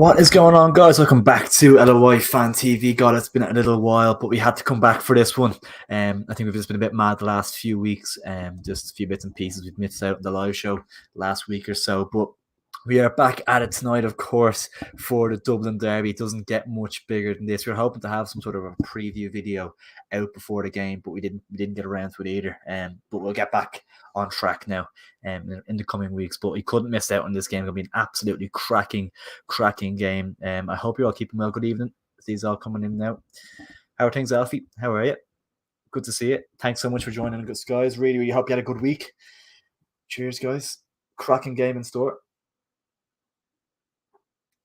What is going on, guys? Welcome back to LOI Fan TV. God, it's been a little while, but we had to come back for this one. I think we've just been a bit mad the last few weeks. Just a few bits and pieces we've missed out on the live show last week or so. But we are back at it tonight, of course, for the Dublin derby. It doesn't get much bigger than this. We were hoping to have some sort of a preview video out before the game, but we didn't get around to it either. But we'll get back on track now in the coming weeks. But we couldn't miss out on this game. It'll be an absolutely cracking game. I hope you're all keeping well. Good evening. These all coming in now. How are things, Alfie? How are you? Good to see you. Thanks so much for joining us, guys. Really hope you had a good week. Cheers, guys. Cracking game in store.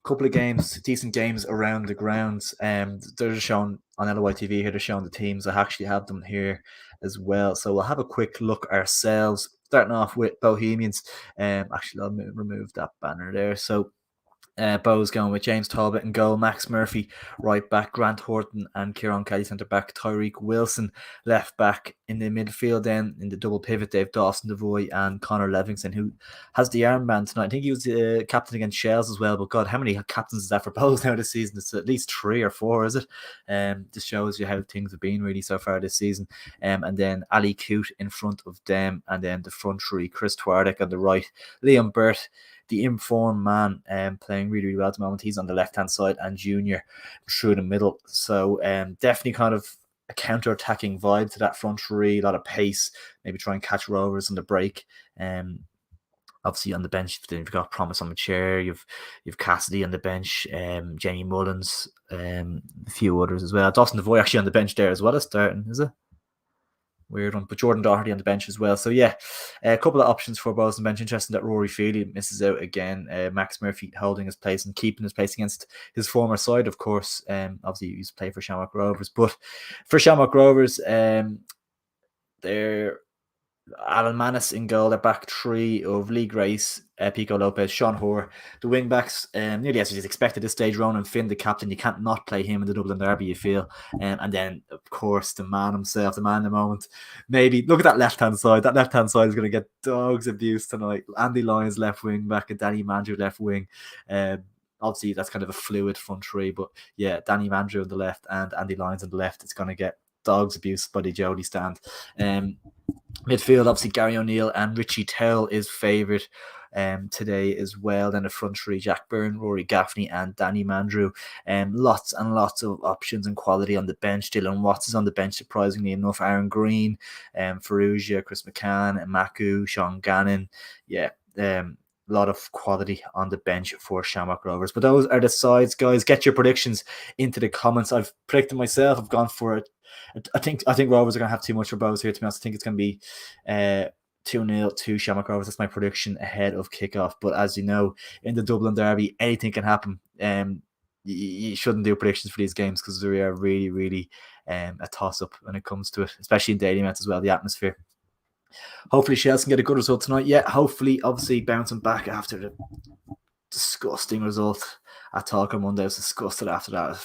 Couple of games, decent games around the grounds. They're just shown on LOI TV here. They're showing the teams. I actually have them here as well. So we'll have a quick look ourselves. Starting off with Bohemians. Actually, I'll remove that banner there. So Bo's going with James Talbot in goal, Max Murphy right back, Grant Horton and Kieran Kelly centre back, Tyreek Wilson left back. In the midfield, then in the double pivot, Dave Dawson Devoy and Connor Livingston, who has the armband tonight. I think he was the captain against Shells as well. But God, how many captains is that for Bo's now this season? It's at least 3 or 4, is it? This shows you how things have been really so far this season. And then Ali Coote in front of them, and then the front three: Chris Twardek on the right, Liam Burt, the informed man, playing really well at the moment. He's on the left-hand side, and Junior through the middle. So definitely kind of a counter-attacking vibe to that front three, a lot of pace, maybe try and catch Rovers on the break. Obviously on the bench, you've got Promise on the chair, you've Cassidy on the bench, Jamie Mullins, a few others as well. Dawson Devoy actually on the bench there as well as starting, is it? Weird one, but Jordan Doherty on the bench as well. So yeah, a couple of options for Bo's on the bench. Interesting that Rory Feely misses out again. Max Murphy holding his place and keeping his place against his former side, of course. Obviously, he used to play for Shamrock Rovers, but for Shamrock Rovers, they're Alan Manis in goal. Their back three of Lee Grace, Pico Lopez, Sean Hoare. The wing backs, nearly as expected at this stage. Ronan Finn, the captain. You can't not play him in the Dublin derby, you feel. And then, of course, the man himself, the man in the moment. Maybe look at that left-hand side. That left-hand side is going to get dogs abuse tonight. Andy Lyons left wing back and Danny Mandrew left wing. Obviously, that's kind of a fluid front three. But yeah, Danny Mandrew on the left and Andy Lyons on the left. It's going to get dogs abuse by the Jody stand. Midfield, obviously, Gary O'Neill and Richie Towell is favoured today as well. Then the front three: Jack Byrne, Rory Gaffney and Danny Mandrew. Lots and lots of options and quality on the bench. Dylan Watts is on the bench, surprisingly enough. Aaron Green, Ferrugia, Chris McCann, Maku, Sean Gannon. Yeah, a lot of quality on the bench for Shamrock Rovers. But those are the sides, guys. Get your predictions into the comments. I've predicted myself. I've gone for it. I think Rovers are going to have too much for Bows here, to be honest. I think it's going to be 2-0 to Shamrock Rovers. That's my prediction ahead of kickoff. But as you know, in the Dublin derby, anything can happen. You shouldn't do predictions for these games because they are really, really a toss-up when it comes to it, especially in Daily Met as well, the atmosphere. Hopefully Shells can get a good result tonight. Yeah, hopefully, obviously, bouncing back after the disgusting result at Talca Monday. I was disgusted after that.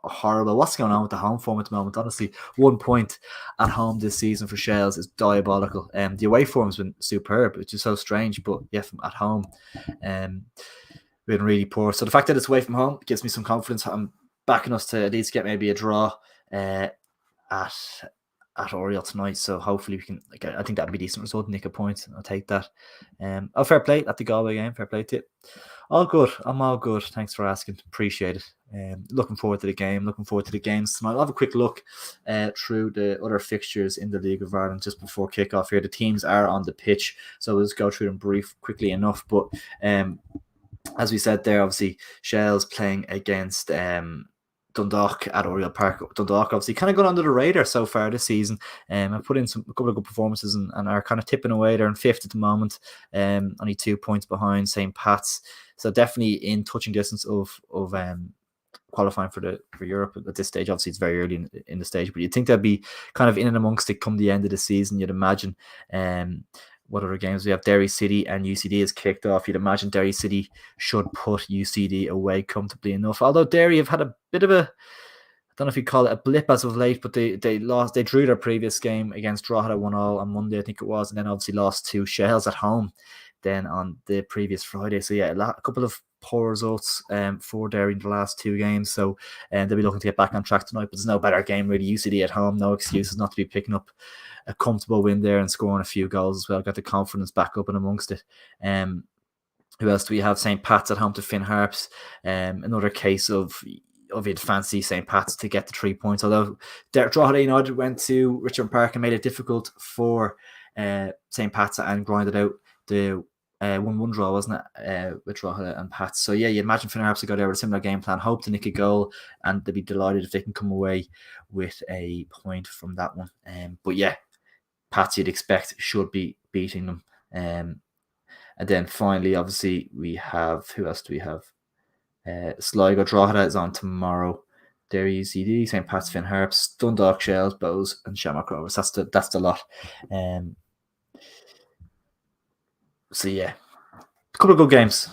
Horrible. What's going on with the home form at the moment? Honestly, 1 point at home this season for Shells is diabolical. The away form's been superb, which is so strange. But yeah, from at home, been really poor. So the fact that it's away from home gives me some confidence. I'm backing us to at least get maybe a draw at Oriel tonight. So hopefully we can. I think that'd be a decent result. Nick a point. I'll take that. Fair play at the Galway game. Fair play to you. All good. I'm all good. Thanks for asking. Appreciate it. Looking forward to the game. Looking forward to the games tonight. I'll have a quick look through the other fixtures in the League of Ireland just before kickoff here. The teams are on the pitch, so we'll just go through them quickly enough. But as we said there, obviously Shells playing against Dundalk at Oriel Park. Dundalk obviously kind of gone under the radar so far this season. I've put in a couple of good performances and are kind of tipping away. They're in 5th at the moment, only 2 points behind St. Pat's. So definitely in touching distance of qualifying for Europe at this stage. Obviously, it's very early in the stage, but you'd think they'd be kind of in and amongst it come the end of the season. You'd imagine. What other games we have? Derry City and UCD is kicked off. You'd imagine Derry City should put UCD away comfortably enough. Although Derry have had a bit of a, I don't know if you call it a blip as of late, but they drew their previous game against Drogheda 1-1 on Monday, I think it was, and then obviously lost to Shells at home then on the previous Friday. So yeah, a couple of poor results for Derry in the last 2 games. So they'll be looking to get back on track tonight. But there's no better game really. UCD at home, no excuses not to be picking up a comfortable win there and scoring a few goals as well. Got the confidence back up and amongst it. Who else do we have? St. Pat's at home to Finn Harps. Another case of you'd fancy St. Pat's to get the 3 points. Although Drogheda United went to Richmond Park and made it difficult for St. Pat's and grinded out the 1-1 draw, wasn't it, with Drogheda and Pats. So yeah, you'd imagine Finn Harps would go there with a similar game plan, hope to nick a goal, and they'd be delighted if they can come away with a point from that one. But yeah, Pats you'd expect should be beating them. And then finally, obviously, we have, who else do we have? Sligo Drogheda is on tomorrow. Derry UCD, St. Pat's, Finn Harps, Dundalk Shells, Bows, and Shamrock Rovers. That's the lot. So yeah, a couple of good games.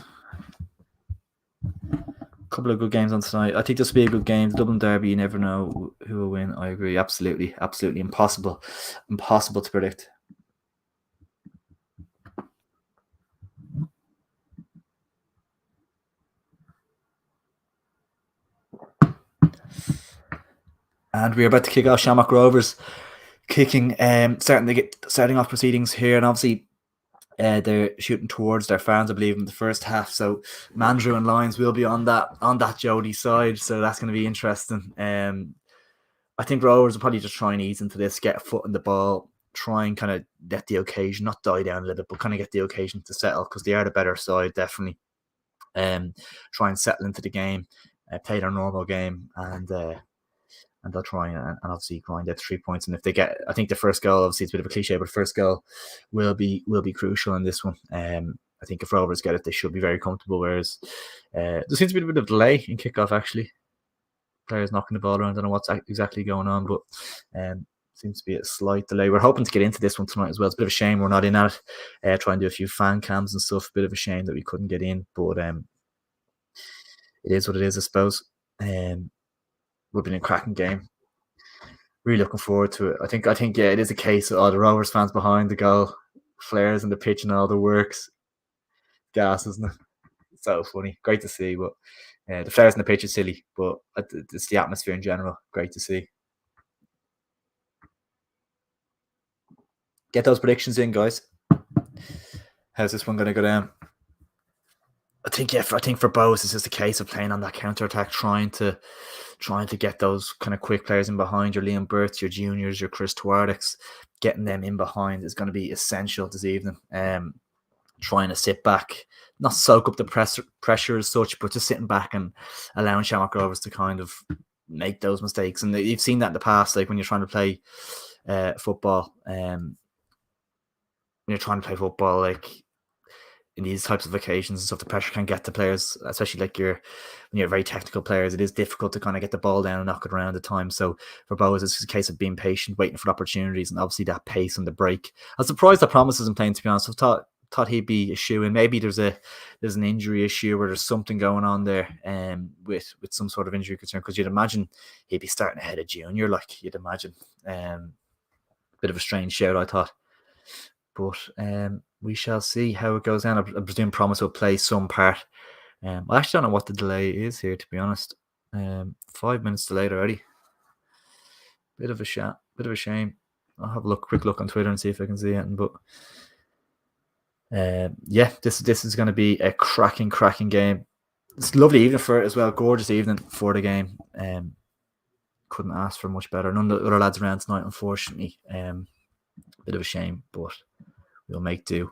On tonight. I think this will be a good game. The Dublin Derby, you never know who will win. I agree. Absolutely impossible to predict. And we're about to kick off Shamrock Rovers, starting off proceedings here, and obviously they're shooting towards their fans, I believe, in the first half. So Mandrew and Lyons will be on that Jody side, so that's going to be interesting. I think Rovers will probably just try and ease into this, get a foot in the ball, try and kind of let the occasion not die down a little bit, but kind of get the occasion to settle because they are the better side, definitely. Try and settle into the game, play their normal game, and they'll try and obviously grind out 3 points. And if they get, I think the first goal, obviously it's a bit of a cliche, but first goal will be crucial in this one. I think if Rovers get it, they should be very comfortable. Whereas there seems to be a bit of delay in kickoff. Actually, players knocking the ball around. I don't know what's exactly going on, but seems to be a slight delay. We're hoping to get into this one tonight as well. It's a bit of a shame we're not in at it. Try and do a few fan cams and stuff. A bit of a shame that we couldn't get in, but it is what it is, I suppose. Would have been a cracking game. Really looking forward to it. I think yeah, it is a case of the Rovers fans behind the goal, flares in the pitch and all the works. Gas, isn't it? So funny. Great to see, but the flares in the pitch is silly, but it's the atmosphere in general. Great to see. Get those predictions in, guys. How's this one going to go down? I think for Bows, it's just a case of playing on that counter attack, trying to get those kind of quick players in behind, your Liam Burts, your juniors, your Chris Twardicks, getting them in behind is going to be essential this evening. Trying to sit back, not soak up the pressure as such, but just sitting back and allowing Shamrock Rovers to kind of make those mistakes. And you've seen that in the past, like when you're trying to play football, like in these types of occasions and stuff, the pressure can get to players, especially like when you're very technical players. It is difficult to kind of get the ball down and knock it around at times. So for Bows, it's just a case of being patient, waiting for opportunities, and obviously that pace on the break. I was surprised that Promise isn't playing, to be honest. I thought he'd be a shoe, and maybe there's an injury issue where there's something going on there with some sort of injury concern, because you'd imagine he'd be starting ahead of Junior, like you'd imagine. Bit of a strange shout, I thought. But we shall see how it goes down. I presume Promise will play some part. I actually don't know what the delay is here, to be honest. 5 minutes delayed already. Bit of a shame. I'll have a quick look on Twitter and see if I can see anything. But yeah, this is going to be a cracking game. It's a lovely evening for it as well. Gorgeous evening for the game. Couldn't ask for much better. None of the other lads around tonight, unfortunately. Bit of a shame, but we'll make do.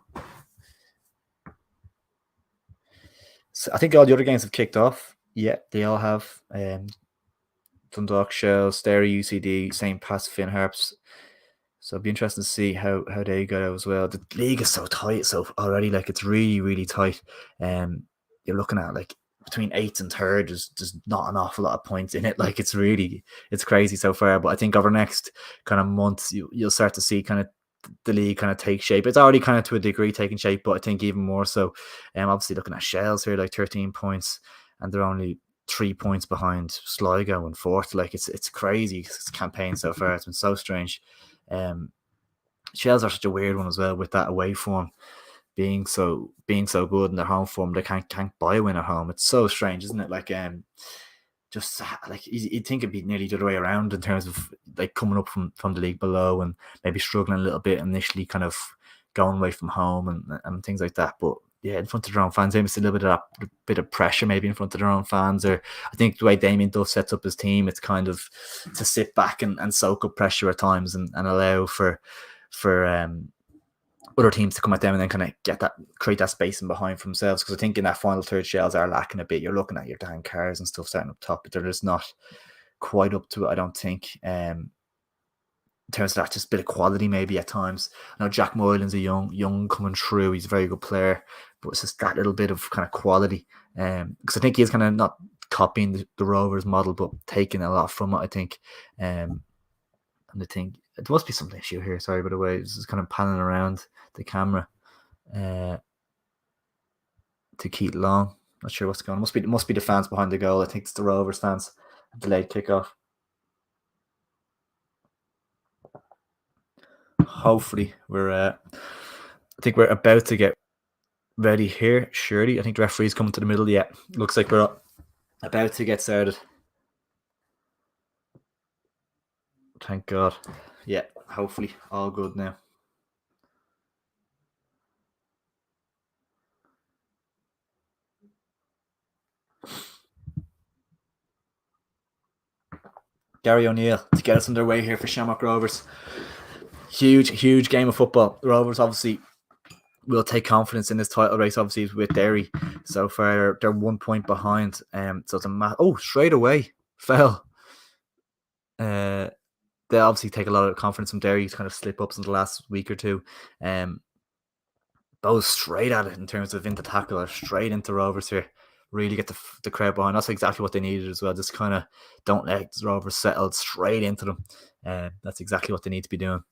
So I think all the other games have kicked off. Yeah, they all have. Dundalk Shells, Derry UCD, St. Pat's, Finn Harps. So it'll be interesting to see how they go as well. The league is so tight, so already, like, it's really, really tight. You're looking at like between 8th and 3rd, there's not an awful lot of points in it. Like, it's crazy so far. But I think over the next kind of months, you'll start to see kind of the league kind of take shape. It's already kind of to a degree taking shape, but I think even more so. Obviously looking at Shells here, like 13 points, and they're only 3 points behind Sligo and 4th. Like, it's crazy. It's campaign so far. It's been so strange. Shells are such a weird one as well with that away form. being so good in their home form, they can't buy a win at home. It's so strange, isn't it? Like just like you'd think it'd be nearly the other way around in terms of like coming up from the league below and maybe struggling a little bit initially, kind of going away from home and things like that. But yeah, in front of their own fans, maybe it's a little bit of that bit of pressure maybe in front of their own fans. Or I think the way Damien Duff sets up his team, it's kind of to sit back and soak up pressure at times and allow for other teams to come at them and then kind of create that space in behind for themselves. Because I think in that final third, shells are lacking a bit. You're looking at your Dan Cars and stuff starting up top, but they're just not quite up to it, I don't think. In terms of that, just a bit of quality maybe at times. I know Jack Moylan's a young coming through. He's a very good player, but it's just that little bit of kind of quality. Because I think he's kind of not copying the Rovers model, but taking a lot from it, I think. And I think there must be some issue here. Sorry, by the way, this is kind of panning around the camera to Keith Long. Not sure what's going on. Must be the fans behind the goal. I think it's the Rovers fans. Delayed kickoff. Hopefully, I think we're about to get ready here. Surely, I think the referee's coming to the middle. Yeah, looks like we're about to get started. Thank God. Yeah, hopefully, all good now. Gary O'Neill to get us underway here for Shamrock Rovers. Huge game of football. The Rovers obviously will take confidence in this title race, obviously, with Derry. So far, they're 1 point behind. So it's a straight away fell. They obviously take a lot of confidence from Derry to kind of slip ups in the last week or two. Both straight at it in terms of into tackle or straight into Rovers here. Really get the crowd behind. That's exactly what they needed as well. Just kind of don't let the Rovers settle straight into them. That's exactly what they need to be doing.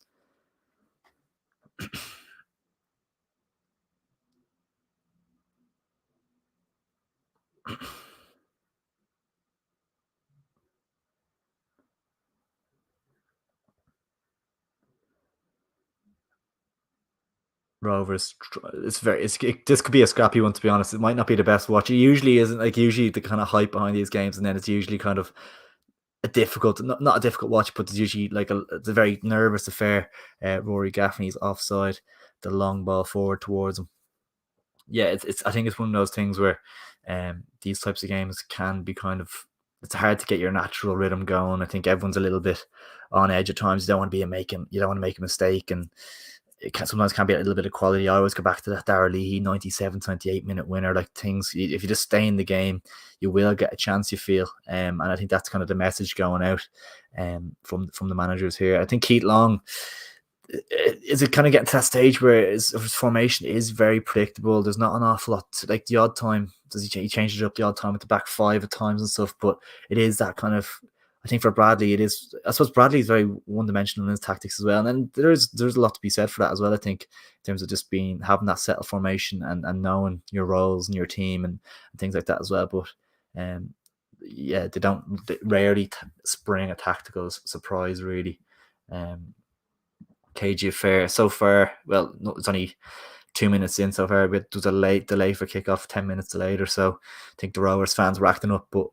Rovers, this could be a scrappy one, to be honest. It might not be the best watch. It usually isn't. Like usually the kind of hype behind these games, and then it's usually kind of a difficult, not a difficult watch, but it's usually like it's a very nervous affair. Rory Gaffney's offside, the long ball forward towards him. Yeah, it's. I think it's one of those things where, these types of games can be kind of. It's hard to get your natural rhythm going. I think everyone's a little bit on edge at times. You don't want to make a mistake, and sometimes can be a little bit of quality. I always go back to that Darragh Leahy 97, 28-minute winner. Like things, if you just stay in the game, you will get a chance, you feel. And I think that's kind of the message going out from the managers here. I think Keith Long, is it kind of getting to that stage where his formation is very predictable? There's not an awful lot, like the odd time, he changes it up the odd time with the back five at times and stuff, but it is that kind of, I think for Bradley, it is. I suppose Bradley is very one-dimensional in his tactics as well, and then there's a lot to be said for that as well. I think in terms of just having that settled formation and knowing your roles and your team and things like that as well. But yeah, they rarely spring a tactical surprise really. KG affair so far. Well, no, it's only 2 minutes in so far, but there's a late delay for kickoff, 10 minutes delayed or so. I think the Rovers fans were acting up, but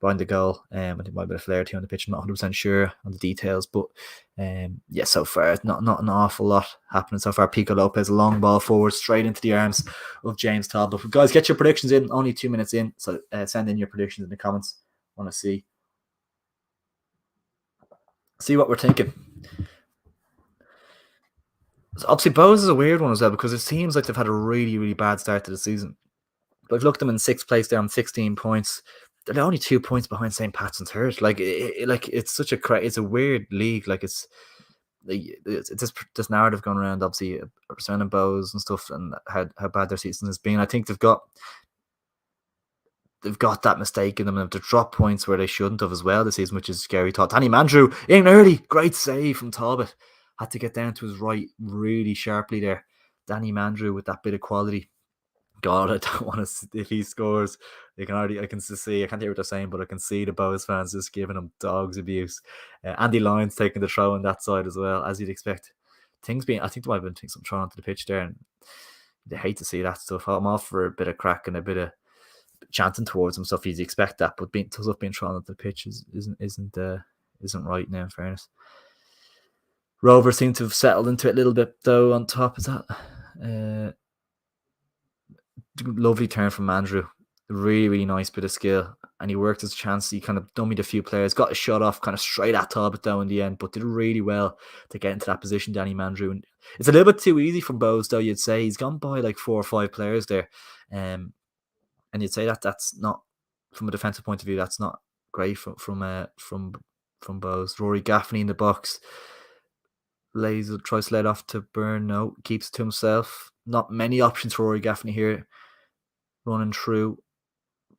behind the goal, I think might be a flare too on the pitch. I'm not 100% sure on the details, but yeah, so far not an awful lot happening so far. Pico Lopez, a long ball forward straight into the arms of James Talbot. Guys, get your predictions in. Only 2 minutes in, so send in your predictions in the comments. I want to see what we're thinking. Obviously, Bows is a weird one as well because it seems like they've had a really, really bad start to the season. But I've looked at them in sixth place, down 16 points. They're only 2 points behind St. Pat's and Hurt. Like, it's such it's a weird league. Like, it's this narrative going around, obviously, surrounding Bows and stuff, and how bad their season has been. I think they've got that mistake in them, and they've dropped points where they shouldn't have as well this season, which is scary thought. Danny Mandrew in early, great save from Talbot. Had to get down to his right really sharply there. Danny Mandrew with that bit of quality. God, I don't want to. If he scores, I can see. I can't hear what they're saying, but I can see the Bows fans just giving him dogs abuse. Andy Lyons taking the throw on that side as well, as you'd expect. I think there might have been some thrown onto the pitch there, and I hate to see that stuff. I'm all for a bit of crack and a bit of chanting towards him stuff. You'd expect that, but being thrown at the pitch isn't right now. In fairness, Rovers seem to have settled into it a little bit though. On top of that, lovely turn from Andrew. Really, really nice bit of skill. And he worked his chance. He kind of dummied a few players, got a shot off kind of straight at Talbot though in the end, but did really well to get into that position, Danny Mandrew. And it's a little bit too easy from Bowes though, you'd say. He's gone by like 4 or 5 players there. And you'd say that's not, from a defensive point of view, that's not great from Bowes. Rory Gaffney in the box. Tries to let off to Byrne. No, keeps it to himself. Not many options for Rory Gaffney here. Running through.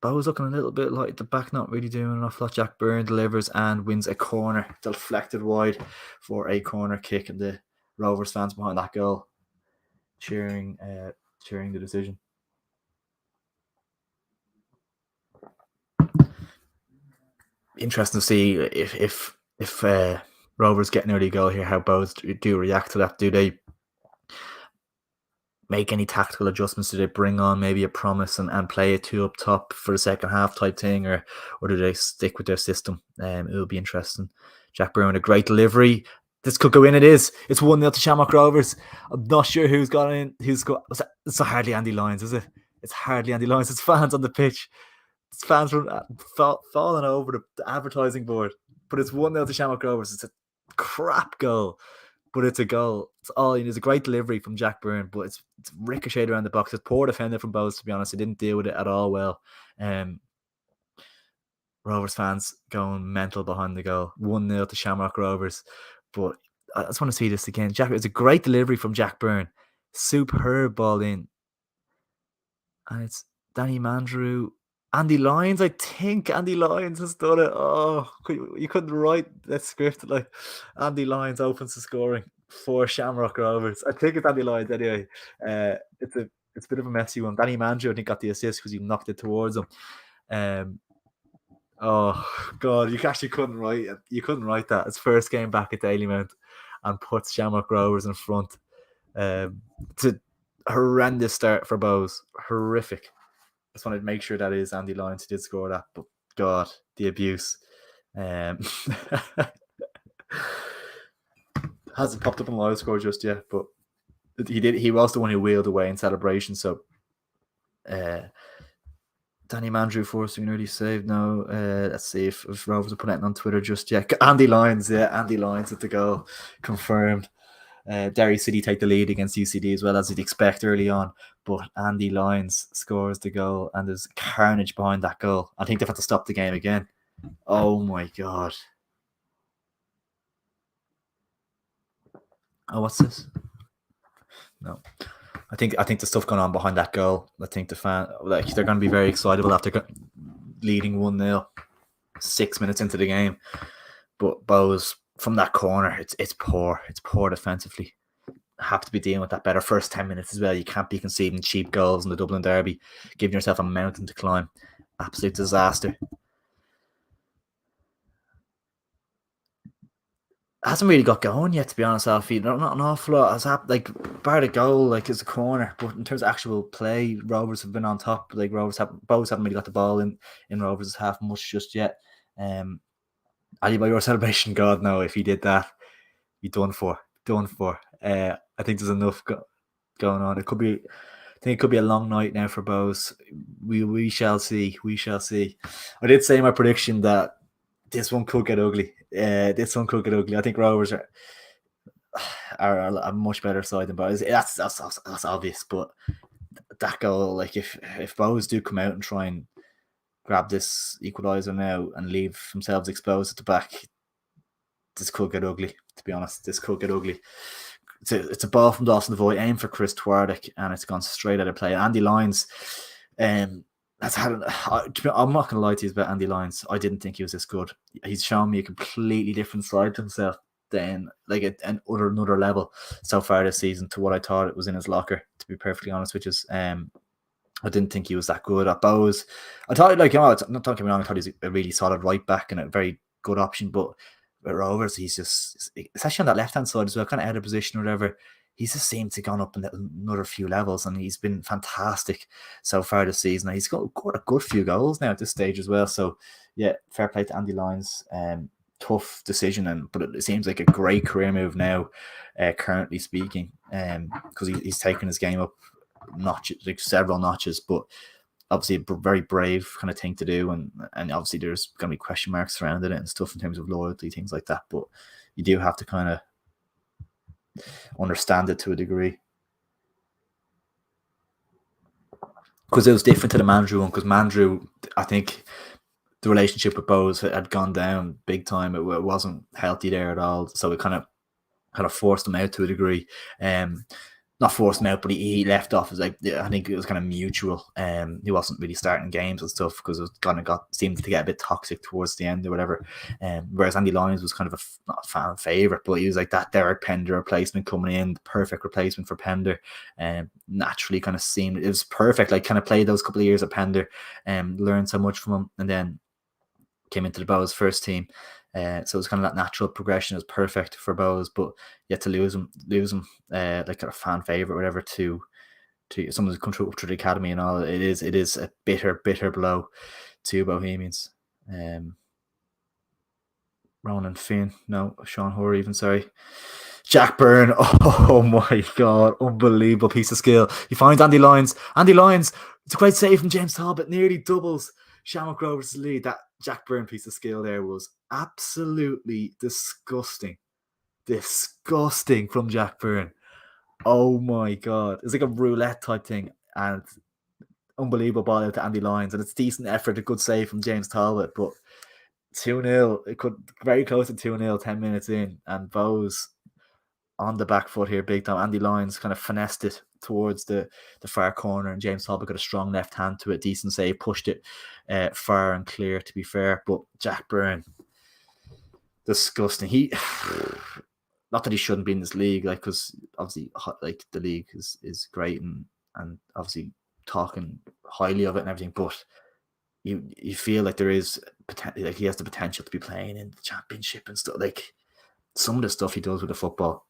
Bowes looking a little bit like the back, not really doing an awful lot. Jack Byrne delivers and wins a corner, deflected wide for a corner kick, and the Rovers fans behind that goal cheering the decision. Interesting to see if Rovers get an early goal here, how Bowes do react to that. Do they make any tactical adjustments? Do they bring on maybe a promise and play it 2 up top for the second half type thing, or do they stick with their system? It'll be interesting. Jack Byrne, a great delivery. This could go in. It's 1-0 to Shamrock Rovers. I'm not sure who's got in. It's hardly Andy Lyons, is it? It's hardly Andy Lyons. It's fans on the pitch. It's fans falling over the advertising board. But it's 1-0 to Shamrock Rovers. It's a crap goal, but it's a goal. It's a great delivery from Jack Byrne, but it's ricocheted around the box. It's poor defender from Bowes, to be honest. He didn't deal with it at all well. Rovers fans going mental behind the goal. 1-0 to Shamrock Rovers. But I just want to see this again. It's a great delivery from Jack Byrne. Superb ball in. And it's Danny Mandrew. Andy Lyons, I think Andy Lyons has done it. Oh, you couldn't write that script like Andy Lyons opens the scoring for Shamrock Rovers. I think it's Andy Lyons anyway. It's a bit of a messy one. Danny Mandrew, I think, got the assist because he knocked it towards him. Oh God, you actually couldn't write it. You couldn't write that. It's first game back at Dalymount and puts Shamrock Rovers in front. It's a horrendous start for Bowes. Horrific. Just wanted to make sure that is Andy Lyons who did score that, but God, the abuse. Hasn't popped up on live score just yet, but he was the one who wheeled away in celebration. So Danny Mandrew forcing an early save. No, let's see if Rovers are putting it on Twitter just yet. Andy Lyons at the goal, confirmed. Derry City take the lead against UCD as well, as you'd expect early on, but Andy Lyons scores the goal and there's carnage behind that goal. I think they've had to stop the game again. Oh my God. Oh, what's this? No. I think the stuff going on behind that goal, I think they're going to be very excitable after leading 1-0 6 minutes into the game. But Bowes, from that corner, it's poor. It's poor defensively. Have to be dealing with that better. First 10 minutes as well. You can't be conceding cheap goals in the Dublin Derby, giving yourself a mountain to climb. Absolute disaster. Hasn't really got going yet, to be honest, Alfie. Not an awful lot has happened. Like, bar the goal, like, it's a corner. But in terms of actual play, Rovers have been on top. Like, Bowes haven't really got the ball in Rovers' half much just yet. Ali, by your celebration, God, no, if he did that, he'd done for. I think there's enough going on. I think it could be a long night now for Bowes. We shall see. I did say in my prediction that this one could get ugly. I think Rovers are a much better side than Bowes. That's obvious, but that goal, like, if Bowes do come out and try and grab this equaliser now and leave themselves exposed at the back, this could get ugly, to be honest. This could get ugly. It's a ball from Dawson Devoy, aimed for Chris Twardek, and it's gone straight out of play. Andy Lyons, I'm not going to lie to you about Andy Lyons. I didn't think he was this good. He's shown me a completely different side to himself than, like, another level so far this season to what I thought it was in his locker, to be perfectly honest with you. I didn't think he was that good at Bowes. I thought, like, not don't get me wrong, I thought he's a really solid right back and a very good option, but at Rovers, he's just, especially on that left hand side as well, kind of out of position or whatever. he's just seemed to have gone up another few levels, and he's been fantastic so far this season. He's got a good few goals now at this stage as well. So yeah, fair play to Andy Lyons. Tough decision, but it seems like a great career move now, currently speaking, because he's taken his game up like several notches, but obviously a very brave kind of thing to do, and obviously there's going to be question marks surrounding it and stuff in terms of loyalty, things like that, but you do have to kind of understand it to a degree, because it was different to the Mandrew one, because Mandrew, I think the relationship with Bowes had gone down big time. It wasn't healthy there at all, so it kind of forced him out to a degree. Not forced him out, but he left off. I think it was kind of mutual. He wasn't really starting games and stuff because it kind of seemed to get a bit toxic towards the end or whatever. Whereas Andy Lyons was kind of not a fan favorite, but he was like that Derek Pender replacement coming in, the perfect replacement for Pender. Naturally, kind of seemed it was perfect. Like kind of played those couple of years at Pender, learned so much from him, and then came into the Bowes first team. So it was kind of that natural progression. It was perfect for Bowes, but yet to lose him, like a fan favorite, or whatever, to someone who's come through the academy and all. It is a bitter blow to Bohemians. Ronan Finn, no, Sean Hoare even, sorry. Jack Byrne, oh my God, unbelievable piece of skill. He finds Andy Lyons. It's a great save from James Talbot, nearly doubles Shamrock Rovers' lead. That Jack Byrne piece of skill there was absolutely disgusting. Disgusting from Jack Byrne. Oh my God. It's like a roulette type thing, and unbelievable ball out to Andy Lyons, and it's decent effort, a good save from James Talbot, but 2-0, it could very close to 2-0 10 minutes in, and Bowes on the back foot here big time. Andy Lyons kind of finessed it towards the far corner, and James Talbot got a strong left hand to it, decent save, pushed it far and clear, to be fair. But Jack Byrne, disgusting. He not that he shouldn't be in this league, like, because obviously like the league is great, and obviously talking highly of it and everything, but you feel like there is like he has the potential to be playing in the championship and stuff. Like some of the stuff he does with the football,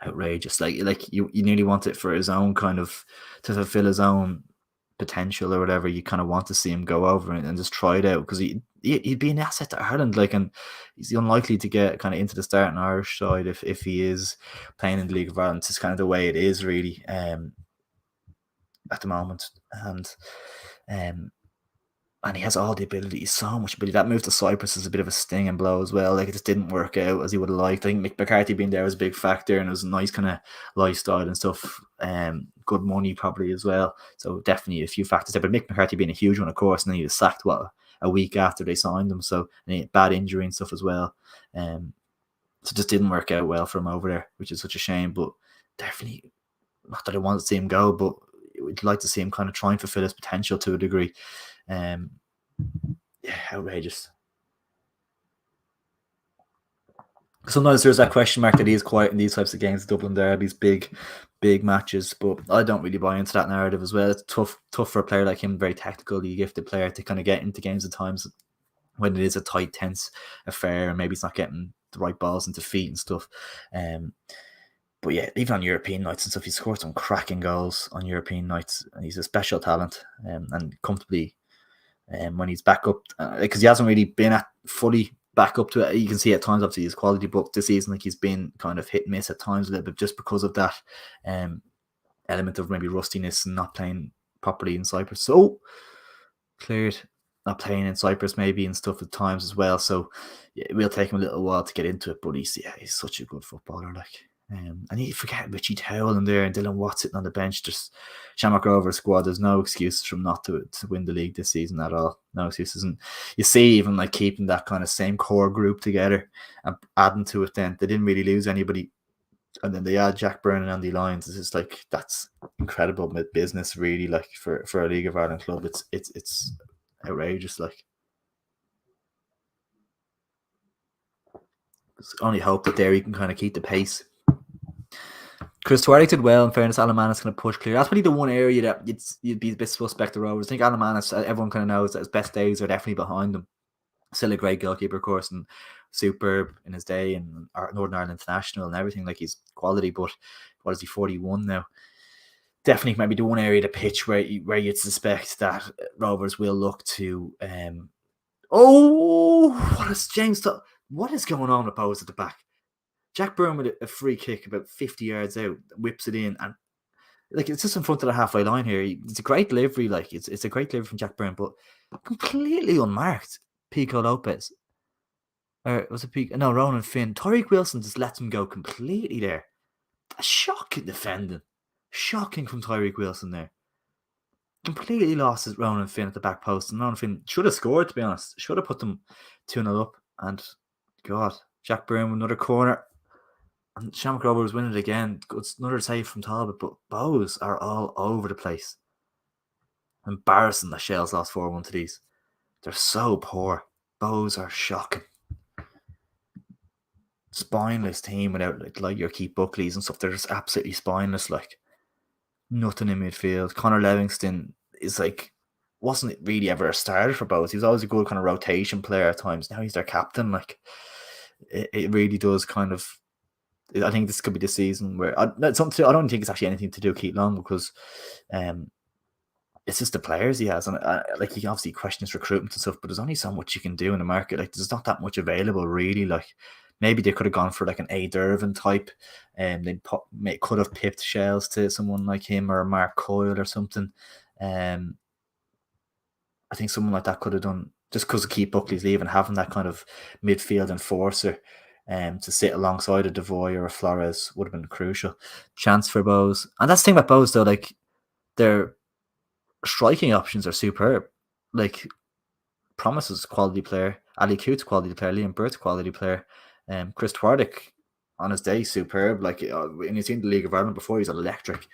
outrageous. Like you nearly want it for his own kind of, to fulfill his own potential or whatever. You kind of want to see him go over and just try it out, because he'd be an asset to Ireland, like, and he's unlikely to get kind of into the starting Irish side if he is playing in the League of Ireland. It's just kind of the way it is, really, at the moment, and he has all the ability, so much ability. That move to Cyprus is a bit of a stinging blow as well. Like, it just didn't work out as he would have liked. I think Mick McCarthy being there was a big factor, and it was a nice kind of lifestyle and stuff. Good money probably as well. So definitely a few factors there. But Mick McCarthy being a huge one, of course, and then he was sacked a week after they signed him. So, and he had bad injury and stuff as well. So it just didn't work out well for him over there, which is such a shame. But definitely, not that I want to see him go, but we'd like to see him kind of try and fulfill his potential to a degree. Yeah, outrageous. Sometimes there's that question mark that he is quiet in these types of games, Dublin derbies, big matches, but I don't really buy into that narrative as well. It's tough for a player like him, very tactical, you gifted player, to kind of get into games at times when it is a tight, tense affair, and maybe he's not getting the right balls into feet and stuff. But yeah, even on European nights and stuff, he scored some cracking goals on European nights, and he's a special talent, and comfortably. When he's back up, because he hasn't really been fully back up to it. You can see at times, obviously, his quality book this season, like, he's been kind of hit and miss at times a little bit, just because of that element of maybe rustiness and not playing properly in Cyprus. So cleared, not playing in Cyprus maybe and stuff at times as well. So yeah, it will take him a little while to get into it, but he's such a good footballer, like. And you forget Richie Towell in there and Dylan Watt sitting on the bench. Just Shamrock Rovers squad. There's no excuses from not to win the league this season at all. No excuses. And you see, even like keeping that kind of same core group together and adding to it, then they didn't really lose anybody. And then they add Jack Byrne and Andy Lyons. It's just like, that's incredible business, really. Like for a League of Ireland club, it's outrageous. Like, it's only hope that there he can kind of keep the pace. Chris Tuareg did well. In fairness, Alan Mannis going to push clear. That's probably the one area that you'd be a bit suspect of Rovers. I think Alan Mannis, everyone kind of knows that his best days are definitely behind him. Still a great goalkeeper, of course, and superb in his day, and Northern Ireland international and everything. Like, he's quality, but what is he, 41 now? Definitely, maybe the one area of the pitch where you'd suspect that Rovers will look to. Oh, what is James? What is going on with Bowes at the back? Jack Byrne with a free kick about 50 yards out, whips it in, and like, it's just in front of the halfway line here. It's a great delivery, like it's a great delivery from Jack Byrne, but completely unmarked. Pico Lopez, or was it Pico? No, Ronan Finn. Tariq Wilson just lets him go completely there. A shocking defending, shocking from Tariq Wilson there. Completely lost his Ronan Finn at the back post, and Ronan Finn should have scored. To be honest, should have put them 2-0 up. And God, Jack Byrne with another corner. And Shamrock Rovers win it again. It's another save from Talbot, but Bows are all over the place. Embarrassing that Shell's lost 4-1 to these. They're so poor. Bows are shocking. Spineless team without like your Keith Buckleys and stuff. They're just absolutely spineless. Like, nothing in midfield. Connor Livingston is like, wasn't really ever a starter for Bows. He was always a good kind of rotation player at times. Now he's their captain. Like, it really does kind of. I think this could be the season where I don't think it's actually anything to do with Keith Long, because it's just the players he has, and like, you can obviously question his recruitment and stuff, but there's only so much you can do in the market. Like, there's not that much available, really. Like, maybe they could have gone for like an A. Dervin type, and they could have pipped Shells to someone like him, or Mark Coyle or something. I think someone like that could have done, just because of Keith Buckley's leaving, having that kind of midfield enforcer to sit alongside a Devoy or a Flores would have been crucial. Chance for Bows. And that's the thing about Bows, though, like, their striking options are superb. Like, Promises quality player, Ali Coote's quality player, Liam Burt's quality player, Chris Twardick on his day superb. Like, and you've seen the League of Ireland before, he's electric.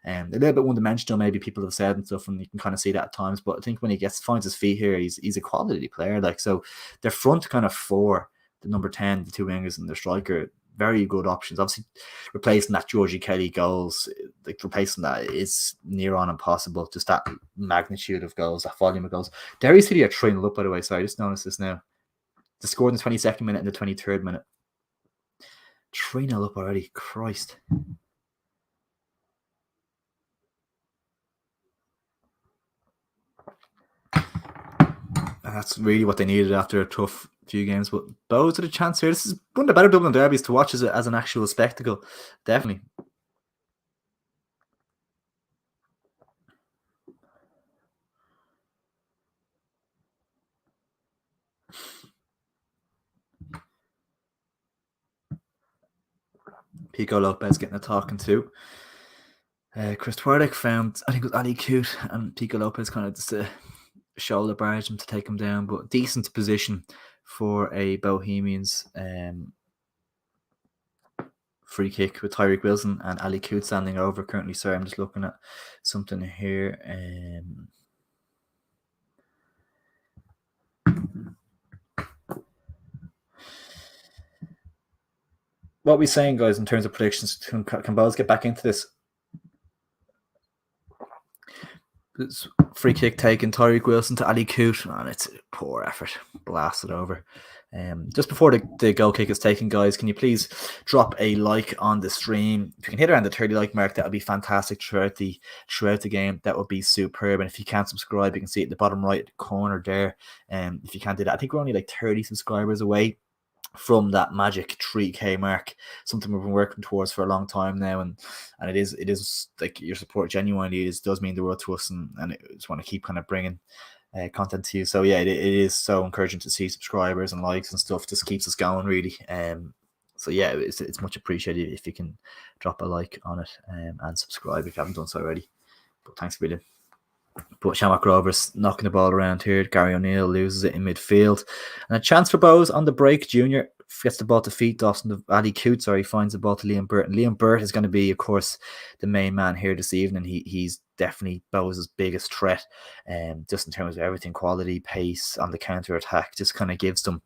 A little bit one-dimensional, maybe people have said and stuff, and you can kind of see that at times. But I think when he finds his feet here, he's a quality player. Like, so their front kind of four, the number 10, the two wingers, and their striker, very good options. Obviously, replacing that Georgie Kelly goals, like, replacing that is near on impossible. Just that magnitude of goals, that volume of goals. Derry City are 3-0 up, by the way. So I just noticed this now. They scored in the 22nd minute and the 23rd minute. 3-0 up already. Christ. And that's really what they needed after a tough few games. But Bows had a chance here. This is one of the better Dublin derbies to watch as an actual spectacle. Definitely. Pico Lopez getting a talking to. Chris Twardick found, I think it was Ali Coote, and Pico Lopez kind of just shoulder barge him to take him down, but decent position for a Bohemians free kick with Tariq Wilson and Ali Coote standing over currently. Sorry, I'm just looking at something here. What are we saying, guys, in terms of predictions? Can Bows get back into this? It's free kick taken, Tariq Wilson to Ali Coote, and it's a poor effort, blasted over. Just before the goal kick is taken, guys, can you please drop a like on the stream? If you can hit around the 30 like mark, that would be fantastic throughout the game. That would be superb. And if you can't subscribe, you can see it at the bottom right corner there. If you can't do that, I think we're only like 30 subscribers away from that magic 3K mark, something we've been working towards for a long time now, and it is like, your support genuinely does mean the world to us, and I just want to keep kind of bringing content to you. So yeah, it is so encouraging to see subscribers and likes and stuff. Just keeps us going, really. So yeah, it's much appreciated if you can drop a like on it and subscribe if you haven't done so already. But thanks a million. But Shamrock Rovers knocking the ball around here. Gary O'Neill loses it in midfield. And a chance for Bows on the break. Junior gets the ball to feet. Ali Coote, finds the ball to Liam Burt. And Liam Burt is going to be, of course, the main man here this evening. He's definitely Bows' biggest threat. Just in terms of everything, quality, pace on the counter-attack. Just kind of gives them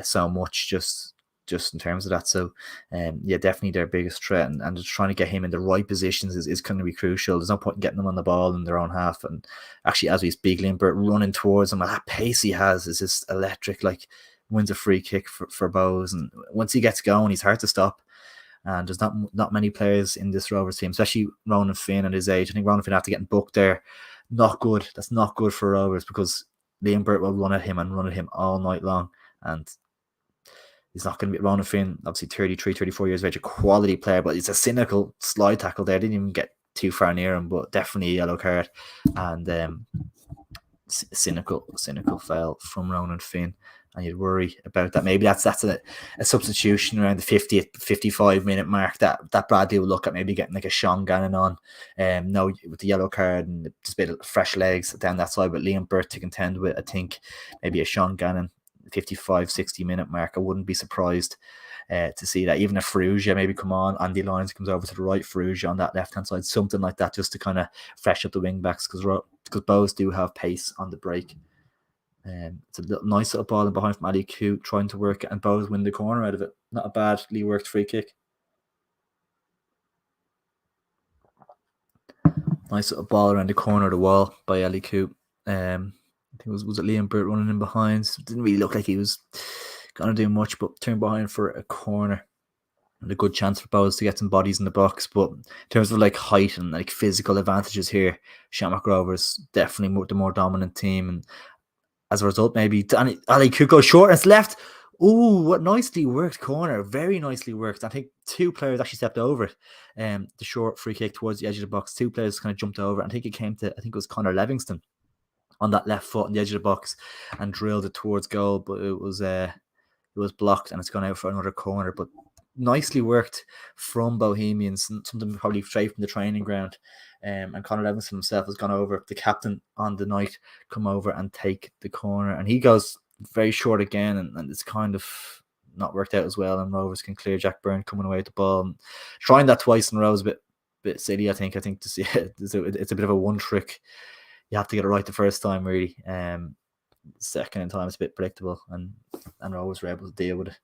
so much. Just just in terms of that. So, yeah, definitely their biggest threat, and just trying to get him in the right positions is going to be crucial. There's no point in getting them on the ball in their own half. And actually, as we speak, Limpert running towards him, that pace he has is just electric. Like, wins a free kick for Bowes, and once he gets going, he's hard to stop. And there's not many players in this Rovers team, especially Ronan Finn at his age. I think Ronan Finn after getting booked there, not good. That's not good for Rovers, because Liam Burt will run at him and run at him all night long. And he's not going to be Ronan Finn, obviously 33, 34 years of age, a quality player, but it's a cynical slide tackle there. Didn't even get too far near him, but definitely a yellow card. And cynical foul from Ronan Finn. And you'd worry about that. Maybe that's a substitution around the 50th, 55-minute mark that Bradley will look at, maybe getting like a Sean Gannon on. No, with the yellow card and just a bit of fresh legs down that side with Liam Burt to contend with. I think maybe a Sean Gannon 55, 60-minute mark. I wouldn't be surprised to see that. Even if Ferrugia maybe come on, Andy Lyons comes over to the right, Ferrugia on that left-hand side, something like that, just to kind of fresh up the wing-backs, because Bowes do have pace on the break. It's a nice little ball in behind from Ali Coote, trying to work it, and Bowes win the corner out of it. Not a badly worked free kick. Nice little ball around the corner of the wall by Ali Coote. I think it was it Liam Burt running in behind. It didn't really look like he was going to do much, but turned behind for a corner. And a good chance for Bowes to get some bodies in the box. But in terms of like height and like physical advantages here, Shamrock Rovers definitely the more dominant team. And as a result, maybe Ali could go short and it's left. Oh, what nicely worked corner. Very nicely worked. I think two players actually stepped over it. The short free kick towards the edge of the box. Two players kind of jumped over it. I think it was Connor Livingston on that left foot on the edge of the box and drilled it towards goal. But it was blocked and it's gone out for another corner. But nicely worked from Bohemians, something probably straight from the training ground. And Conor Livingston himself has gone over, the captain on the night, come over and take the corner. And he goes very short again, and it's kind of not worked out as well. And Rovers can clear. Jack Byrne coming away with the ball. And trying that twice in a row is a bit silly, I think. To see it, it's a bit of a one trick. You have to get it right the first time, really. Second in time, it's a bit predictable, and Rovers were able to deal with it.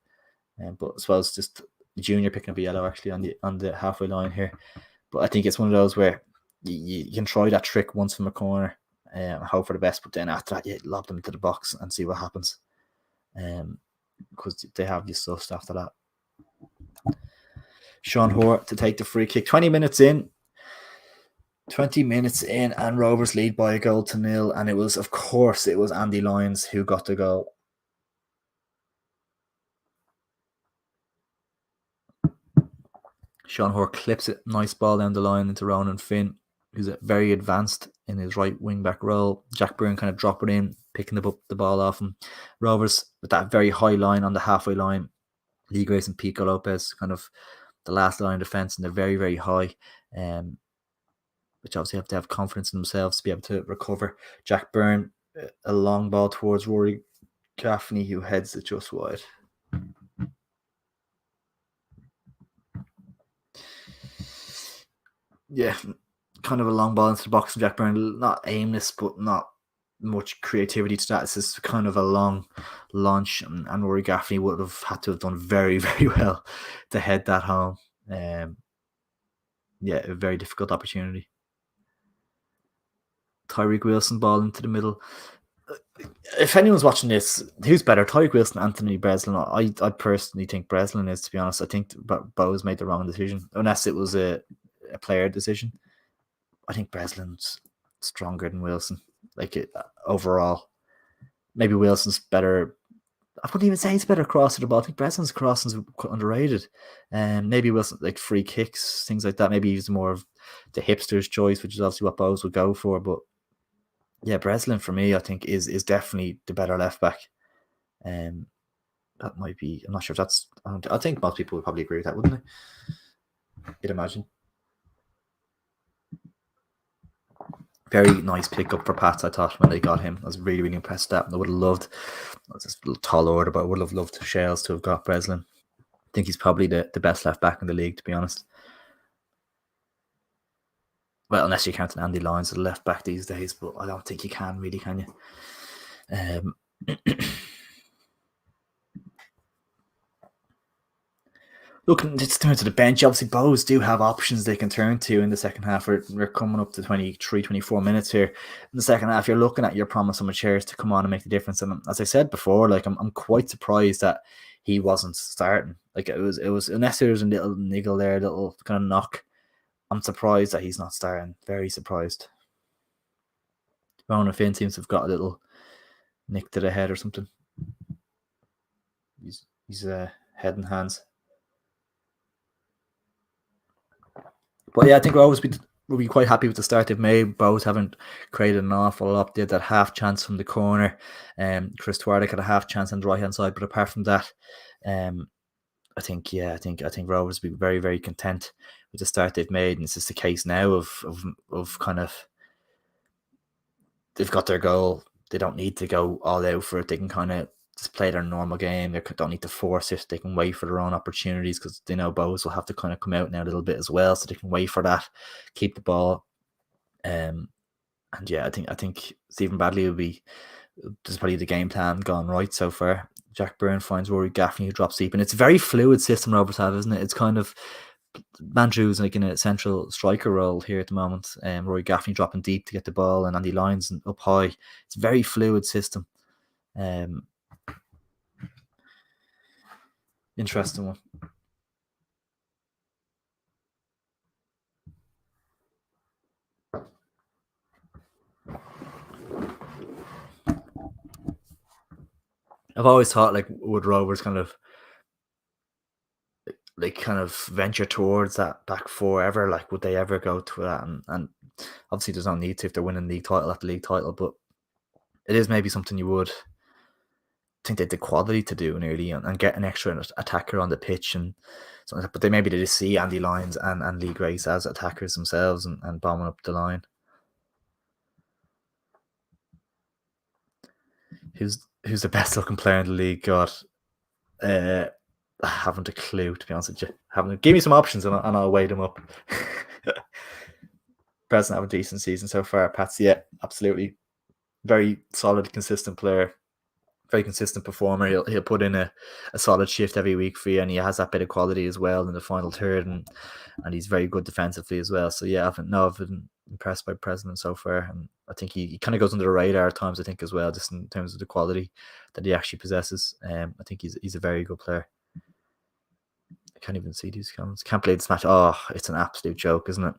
But I suppose just Junior picking up a yellow actually on the halfway line here. But I think it's one of those where you can try that trick once from a corner and hope for the best, but then after that you lob them into the box and see what happens. Because they have you sussed after that. Sean Hoare to take the free kick. 20 minutes in, and Rovers lead by a 1-0, and it was Andy Lyons who got the goal. Sean Hoare clips it, nice ball down the line into Ronan Finn, who's very advanced in his right wing back role. Jack Byrne kind of drop it in, picking the ball off him. Rovers with that very high line on the halfway line. Lee Grace and Pico Lopez, kind of the last line of defence, and they're very, very high. Which obviously have to have confidence in themselves to be able to recover. Jack Byrne, a long ball towards Rory Gaffney, who heads it just wide. Yeah, kind of a long ball into the box from Jack Byrne. Not aimless, but not much creativity to that. It's just kind of a long launch, and Rory Gaffney would have had to have done very, very well to head that home. Yeah, a very difficult opportunity. Tyreek Wilson ball into the middle. If anyone's watching this, who's better, Tyreek Wilson, Anthony Breslin? I personally think Breslin is, to be honest. I think Bowes made the wrong decision, unless it was a player decision. I think Breslin's stronger than Wilson, overall. Maybe Wilson's better. I wouldn't even say he's better cross the ball. I think Breslin's crossing's underrated. And maybe Wilson, like free kicks, things like that. Maybe he's more of the hipster's choice, which is obviously what Bowes would go for. But yeah, Breslin for me, I think is definitely the better left back. That might be. I'm not sure if that's. I think most people would probably agree with that, wouldn't they? You'd imagine. Very nice pickup for Pats, I thought, when they got him. I was really, really impressed with that. I would have loved, I was just a little tall order, but I would have loved Shales to have got Breslin. I think he's probably the best left back in the league, to be honest. Well, unless you count Andy Lyons as a left back these days, but I don't think you can really, can you? Look, it's turn to the bench. Obviously, Bows do have options they can turn to in the second half. We're coming up to 23, 24 minutes here. In the second half, you're looking at your promise of chairs to come on and make the difference. And as I said before, like I'm quite surprised that he wasn't starting. Like it was unless there was a little niggle there, a little kind of knock. I'm surprised that he's not starting. Very surprised. Ronan Finn seems to have got a little nick to the head or something. He's head and hands. But yeah, I think we'll be quite happy with the start they've made. Both haven't created an awful lot. They had that half chance from the corner. Chris Twardick had a half chance on the right hand side, but apart from that, um, I think Rovers will be very, very content with the start they've made, and it's just a case now of kind of they've got their goal. They don't need to go all out for it. They can kind of just play their normal game. They don't need to force it. They can wait for their own opportunities because they know Bows will have to kind of come out now a little bit as well, so they can wait for that, keep the ball. And yeah, I think Stephen Bradley will be. This is probably the game plan gone right so far. Jack Byrne finds Rory Gaffney who drops deep, and it's a very fluid system Rovers have, isn't it? It's kind of Mandrew's like in a central striker role here at the moment. Rory Gaffney dropping deep to get the ball, and Andy Lyons and up high. It's a very fluid system. Um, Interesting one. I've always thought like would Rovers kind of venture towards that back four ever? Like would they ever go to that? And obviously there's no need to if they're winning league title after league title, but it is maybe something you would think they had the quality to do nearly and get an extra attacker on the pitch and something like that. But they just see Andy Lyons and Lee Grace as attackers themselves and bombing up the line. Who's the best looking player in the league? God, I haven't a clue to be honest with you. Give me some options and I'll weigh them up. Preston have a decent season so far. Pats, yeah, absolutely, very solid, consistent player. Very consistent performer. He'll put in a solid shift every week for you, and he has that bit of quality as well in the final third, and he's very good defensively as well. So yeah, I've been impressed by President so far, and I think he kind of goes under the radar at times. I think as well, just in terms of the quality that he actually possesses. I think he's a very good player. I can't even see these comments. Can't believe this match. Oh, it's an absolute joke, isn't it?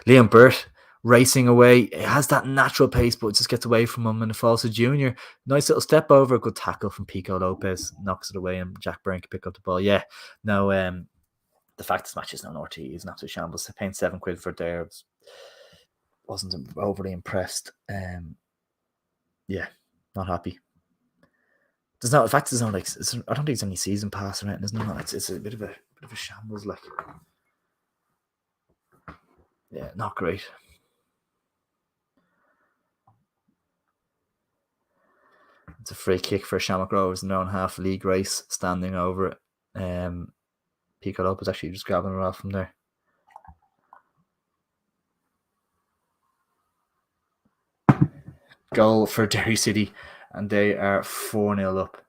Liam Burt racing away. It has that natural pace, but it just gets away from him and it falls to Junior. Nice little step over. Good tackle from Pico Lopez. Knocks it away and Jack Byrne can pick up the ball. Yeah. No, the fact this match is no RT is an absolute shambles. They're paying £7 for it there. Wasn't overly impressed. Yeah, not happy. There's no, in fact, there's no like. I don't think there's any season pass or anything. There's no. It's a bit of a shambles. Like, yeah, not great. It's a free kick for Shamrock Rovers in their own half. Lee Grace standing over it. Pico Lopez actually just grabbing it off from there. Goal for Derry City, and they are 4-0 up.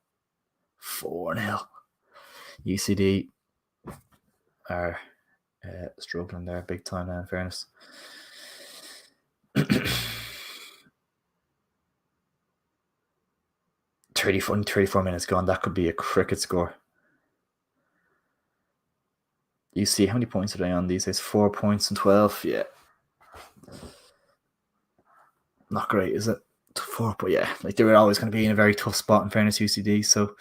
4-0. UCD are struggling there big time now, in fairness. 34 minutes gone. That could be a cricket score. You see how many points are they on these days? 4 points and 12. Yeah. Not great, is it? 4, but yeah, like they were always going to be in a very tough spot in fairness, UCD. So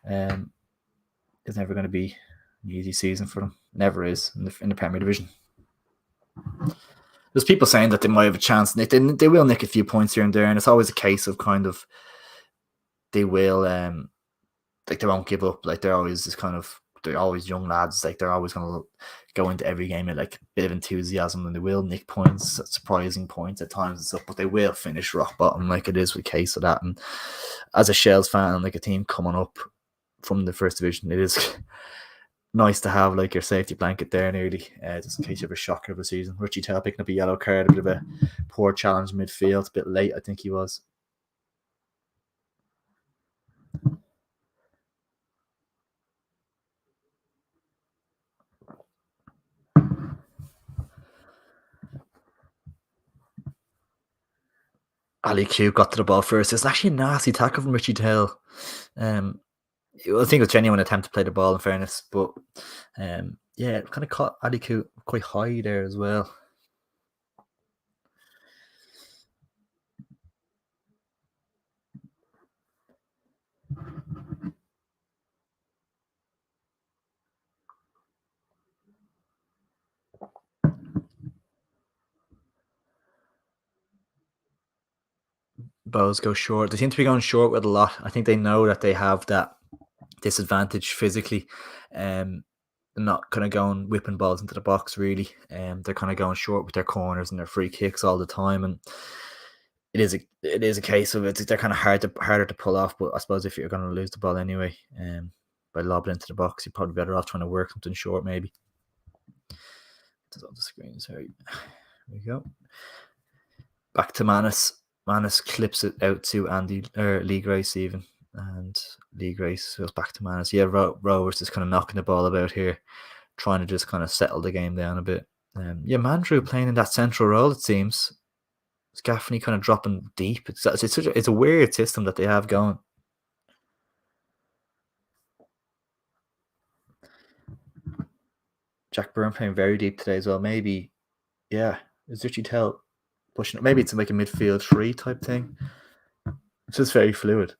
it's never going to be an easy season for them. Never is in the Premier Division. There's people saying that they might have a chance. They will nick a few points here and there, and it's always a case of kind of they will like they won't give up. Like they're always this kind of they're always young lads. Like they're always going to go into every game with like a bit of enthusiasm, and they will nick points, surprising points at times and stuff. But they will finish rock bottom, like it is the case of that. And as a Shells fan, like a team coming up from the first division, it is nice to have like your safety blanket there nearly, just in case you have a shocker of a season. Richie Tell picking up a yellow card, a bit of a poor challenge midfield, a bit late, I think he was. Ali Q got to the ball first. It's actually a nasty tackle from Richie Tell. Um, I think it was genuine attempt to play the ball in fairness, but yeah, it kind of caught Ali Q quite high there as well. Bows go short. They seem to be going short with a lot. I think they know that they have that disadvantage physically. They're not kind of going whipping balls into the box really. They're kind of going short with their corners and their free kicks all the time, and it is a case of they're kind of harder to pull off. But I suppose if you're going to lose the ball anyway, by lobbing into the box, you're probably better off trying to work something short maybe. It's on the screen. Sorry, here we go. Back to Manus. Manus clips it out to Lee Grace even, and Lee Grace goes back to Manus. Yeah, Rovers just kind of knocking the ball about here, trying to just kind of settle the game down a bit. Yeah, Mandrew playing in that central role, it seems. Gaffney kind of dropping deep. It's a weird system that they have going. Jack Byrne playing very deep today as well. Maybe, yeah, is Richie Tell pushing it? Maybe it's like a midfield 3 type thing. It's just very fluid.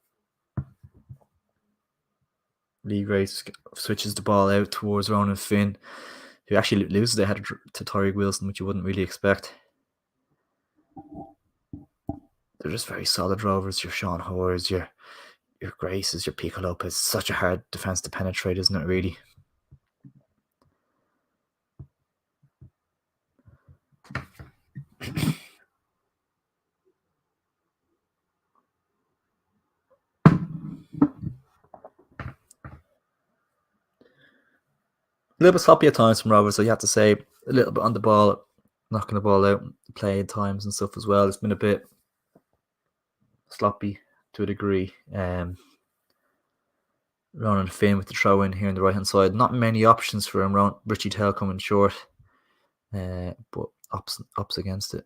Lee Grace switches the ball out towards Ronan Finn, who actually loses the header to Tariq Wilson, which you wouldn't really expect. They're just very solid Rovers. Your Sean Hoares, your Graces, your Pico Lopez. Such a hard defence to penetrate, isn't it, really? A little bit sloppy at times from Rovers, so you have to say a little bit on the ball, knocking the ball out, playing times and stuff as well. It's been a bit sloppy to a degree. Ronan Finn with the throw in here on the right hand side. Not many options for him. Richie Tell coming short, but ups against it.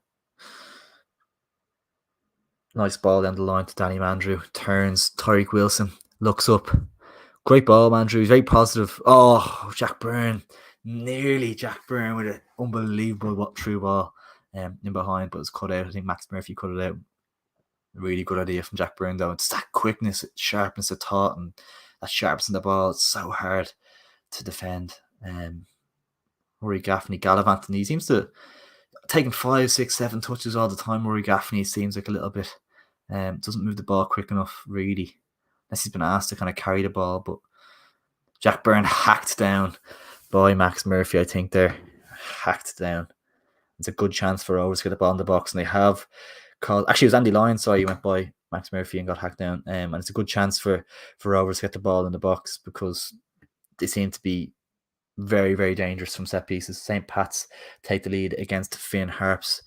Nice ball down the line to Danny Mandrew. Turns. Tariq Wilson looks up. Great ball, Mandrew. He's very positive. Oh, Jack Byrne. Nearly Jack Byrne with an unbelievable through ball in behind, but it was cut out. I think Max Murphy cut it out. Really good idea from Jack Byrne, though. It's that quickness, sharpness of thought, and that sharpness in the ball. It's so hard to defend. Rory Gaffney gallivanting. He seems to taking 5, 6, 7 touches all the time. Rory Gaffney seems like a little bit doesn't move the ball quick enough, really. Unless he's been asked to kind of carry the ball, but Jack Byrne hacked down by Max Murphy, I think there. Hacked down. It's a good chance for Rovers to get the ball in the box, and they have called. Actually, it was Andy Lyons, sorry, he went by Max Murphy and got hacked down. And it's a good chance for Rovers to get the ball in the box because they seem to be very, very dangerous from set pieces. St. Pat's take the lead against Finn Harps.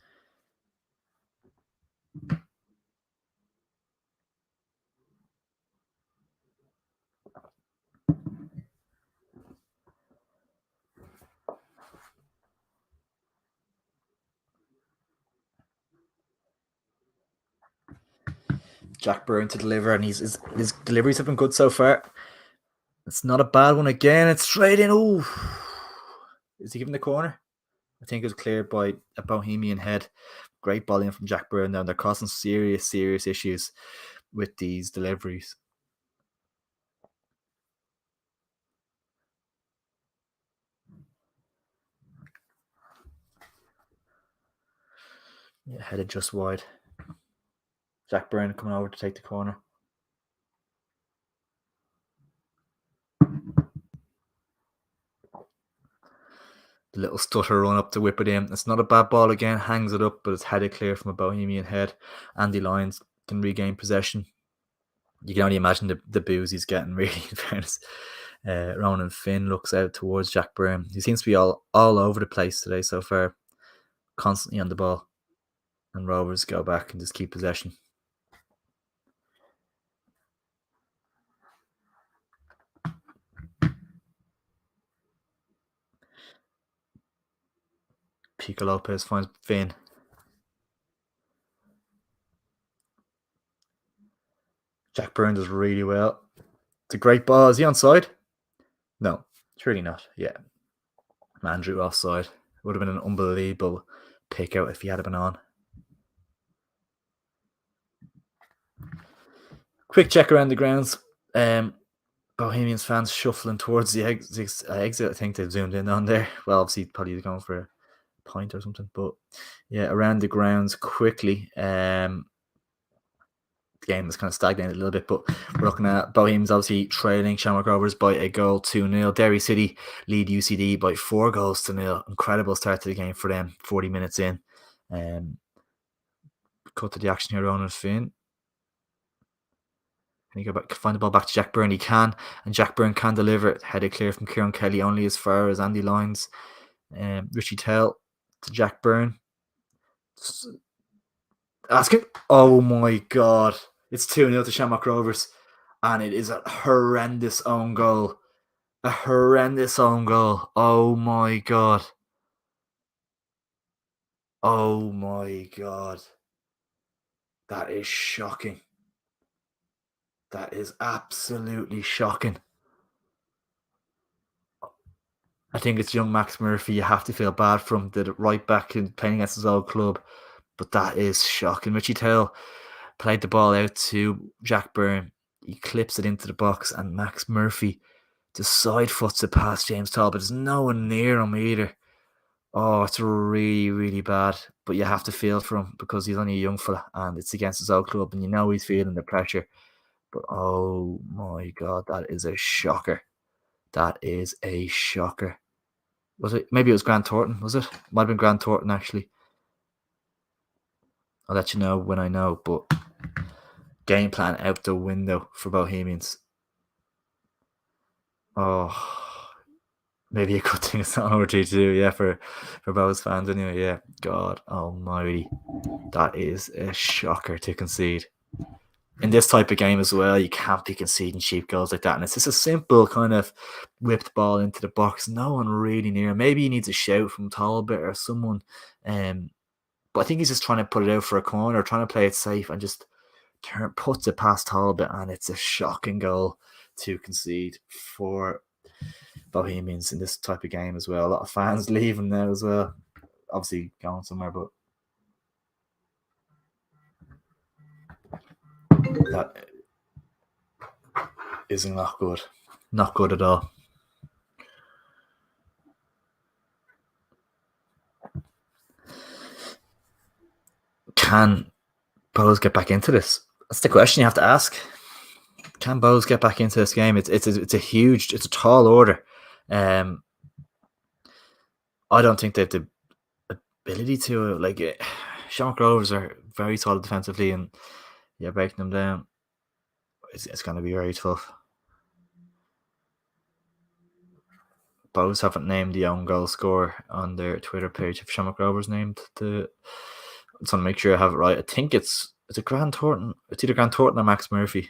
Jack Byrne to deliver, and his deliveries have been good so far. It's not a bad one again. It's straight in. Oh, is he giving the corner? I think it was cleared by a Bohemian head. Great ball in from Jack Byrne down. They're causing serious issues with these deliveries. Yeah, headed just wide. Jack Byrne coming over to take the corner. The little stutter run up to whip it in. It's not a bad ball again. Hangs it up, but it's headed clear from a Bohemian head. Andy Lyons can regain possession. You can only imagine the boos he's getting, really, in fairness. Ronan Finn looks out towards Jack Byrne. He seems to be all over the place today so far. Constantly on the ball. And Rovers go back and just keep possession. Pico Lopez finds Finn. Byrne does really well. It's a great ball. Is he onside? No, it's really not. Yeah. Andrew offside. Would have been an unbelievable pick out if he had been on. Quick check around the grounds. Bohemians fans shuffling towards the exit. I think they've zoomed in on there. Well, obviously, probably going for a point or something. But yeah, around the grounds quickly. The game is kind of stagnated a little bit, but we're looking at Bohemians obviously trailing Shamrock Rovers by a goal 2-0. Derry City lead UCD by 4 goals to 0. Incredible start to the game for them, 40 minutes in. Cut to the action here, Ronan Finn. Can he go back, find the ball back to Jack Byrne? He can, and Jack Byrne can deliver it. Headed clear from Kieran Kelly, only as far as Andy Lyons. Richie Tell to Jack Byrne. Ask it. Oh my God. It's 2-0 to Shamrock Rovers. And it is a horrendous own goal. A horrendous own goal. Oh my God. Oh my God. That is shocking. That is absolutely shocking. I think it's young Max Murphy. You have to feel bad for him. Did it right back in playing against his old club. But that is shocking. Richie Tell played the ball out to Jack Byrne. He clips it into the box, and Max Murphy just side foots it past James Talbot. There's no one near him either. Oh, it's really, really bad. But you have to feel for him because he's only a young fella and it's against his old club, and you know he's feeling the pressure. But oh my God, that is a shocker. That is a shocker. Was it? Maybe it was Grant Thornton, was it? Might have been Grant Thornton, actually. I'll let you know when I know, but game plan out the window for Bohemians. Oh, maybe a good thing it's not over 2-2, yeah, for Bohs fans anyway, yeah. God almighty. That is a shocker to concede. In this type of game as well, you can't be conceding cheap goals like that. And it's just a simple kind of whipped ball into the box. No one really near. Maybe he needs a shout from Talbot or someone. But I think he's just trying to put it out for a corner, trying to play it safe, and just puts it past Talbot. And it's a shocking goal to concede for Bohemians in this type of game as well. A lot of fans leaving now as well. Obviously going somewhere, but that is not good. Not good at all. Can Bohs get back into this? That's the question you have to ask. Can Bohs get back into this game? It's a tall order. I don't think they have the ability to. Like, Shamrock Rovers are very solid defensively, and breaking them down, it's going to be very tough. Bohs haven't named the own goal scorer on their Twitter page. If Shamrock Rovers named the, I just want to make sure I have it right. I think it's a Grant Thornton. It's either Grant Thornton or Max Murphy.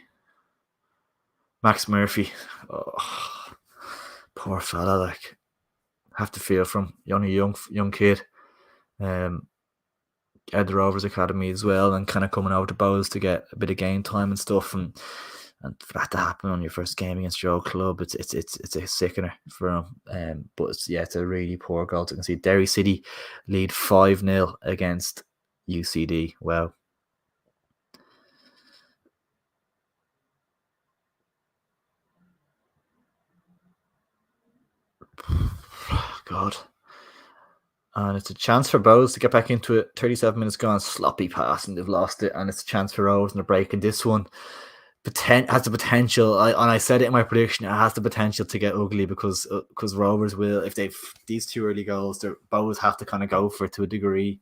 Max Murphy. Oh, poor fella. Like, have to feel from only young kid. At the Rovers Academy as well, and kind of coming over to Bohs to get a bit of game time and stuff, and for that to happen on your first game against your old club, it's a sickener for him. But it's a really poor goal to concede. Derry City lead 5-0 against UCD. Wow. God. And it's a chance for Bohs to get back into it. 37 minutes gone, sloppy pass, and they've lost it. And it's a chance for Rovers in the break. And this one has the potential. I said it in my prediction. It has the potential to get ugly because Rovers will, if they've these 2 early goals, Bohs have to kind of go for it to a degree.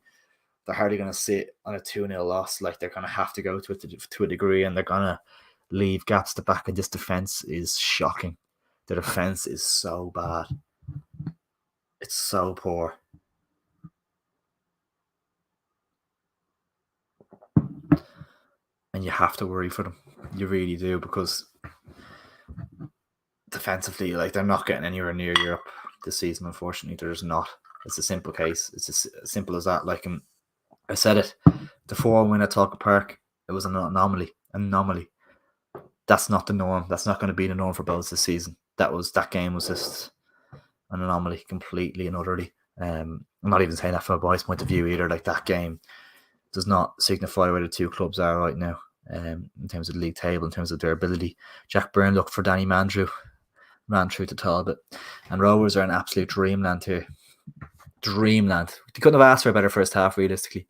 They're hardly going to sit on a 2-0 loss. Like, they're going to have to go to it to a degree, and they're going to leave gaps to back. And this defense is shocking. The defense is so bad. It's so poor. And you have to worry for them. You really do, because defensively, like, they're not getting anywhere near Europe this season. Unfortunately, they're just not. It's a simple case. It's as simple as that. Like, I said it, the 4-1 win at Talcott Park, it was an anomaly. that's not the norm. That's not going to be the norm for Bows this season. That game was just an anomaly, completely and utterly. I'm not even saying that from a biased point of view either. Like, that game does not signify where the two clubs are right now, in terms of the league table, in terms of their ability. Jack Byrne looked for Danny Mandrew, ran through to Talbot, and Rovers are in absolute dreamland here. Dreamland. They couldn't have asked for a better first half, realistically.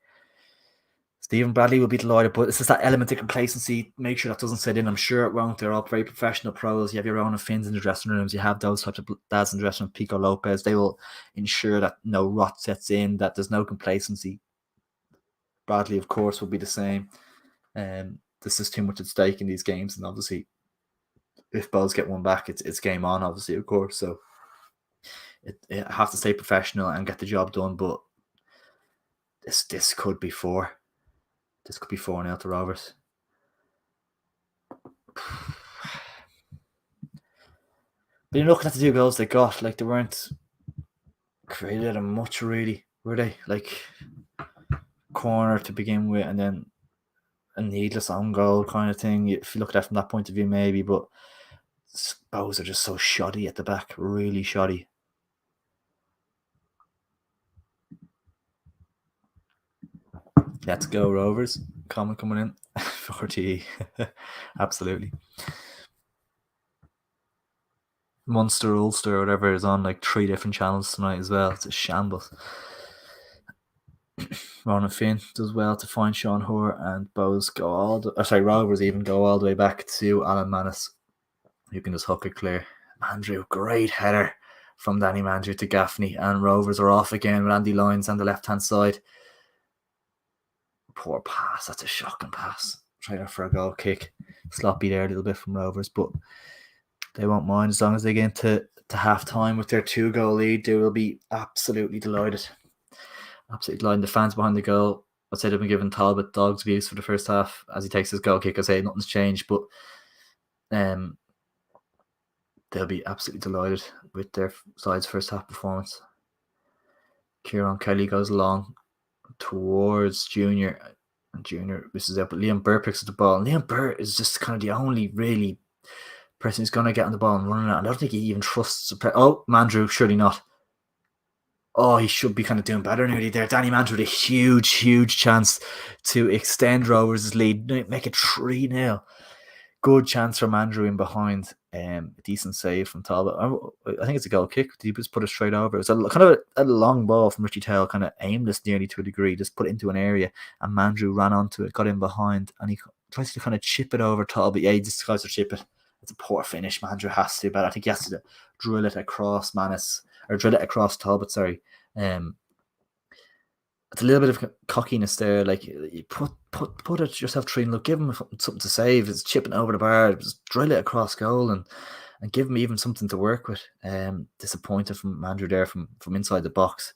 Stephen Bradley will be delighted, but it's just that element of complacency. Make sure that doesn't set in. I'm sure it won't. They're all very professional pros. You have your own and Finns in the dressing rooms. You have those types of dads in the dressing room, Pico Lopez. They will ensure that no rot sets in, that there's no complacency. Bradley, of course, will be the same. There's just too much at stake in these games, and obviously, if Bows get one back, it's game on, obviously, of course. So it have to stay professional and get the job done. But this could be 4. This could be 4-0 to Rovers. But you're looking at the 2 goals they got. Like, they weren't created out of much, really, were they? Like, corner to begin with, and then a needless own goal kind of thing. If you look at it from that point of view, maybe. But Bows are just so shoddy at the back. Really shoddy. Let's go, Rovers. Comment coming in. 40. Absolutely. Munster, Ulster, whatever is on like 3 different channels tonight as well. It's a shambles. Ronan Finn does well to find Sean Hoare, and Bows go Rovers even go all the way back to Alan Manus, who can just hook it clear. Andrew, great header from Danny Mandrew to Gaffney, and Rovers are off again with Andy Lyons on the left-hand side. Poor pass. That's a shocking pass. Trying out for a goal kick. Sloppy there a little bit from Rovers, but they won't mind as long as they get into half-time with their 2-goal lead. They will be absolutely delighted. Absolutely delighted. The fans behind the goal, I'd say they've been giving Talbot dog's abuse for the first half as he takes his goal kick. I say nothing's changed, but they'll be absolutely delighted with their side's first half performance. Kieran Kelly goes along towards Junior, and Junior misses out, but Liam Burr picks up the ball, and Liam Burr is just kind of the only really person who's going to get on the ball and running it. And I don't think he even trusts. Mandrew, surely not. Oh, he should be kind of doing better nearly there. Danny Mandrew with a huge chance to extend Rovers' lead, make it 3-0. Good chance for Mandrew in behind. Decent save from Talbot. I think it's a goal kick. He just put it straight over. It was kind of a long ball from Richie Towell, kind of aimless nearly to a degree. Just put it into an area, and Mandrew ran onto it, got in behind, and he tries to kind of chip it over Talbot. Yeah, he just tries to chip it. It's a poor finish. Mandrew has to, but I think he has to drill it across Talbot. Sorry. It's a little bit of cockiness there. Like, you put it yourself 3-0. Give him something to save. It's chipping over the bar. Just drill it across goal and give him even something to work with. Disappointed from Mandrew there from inside the box.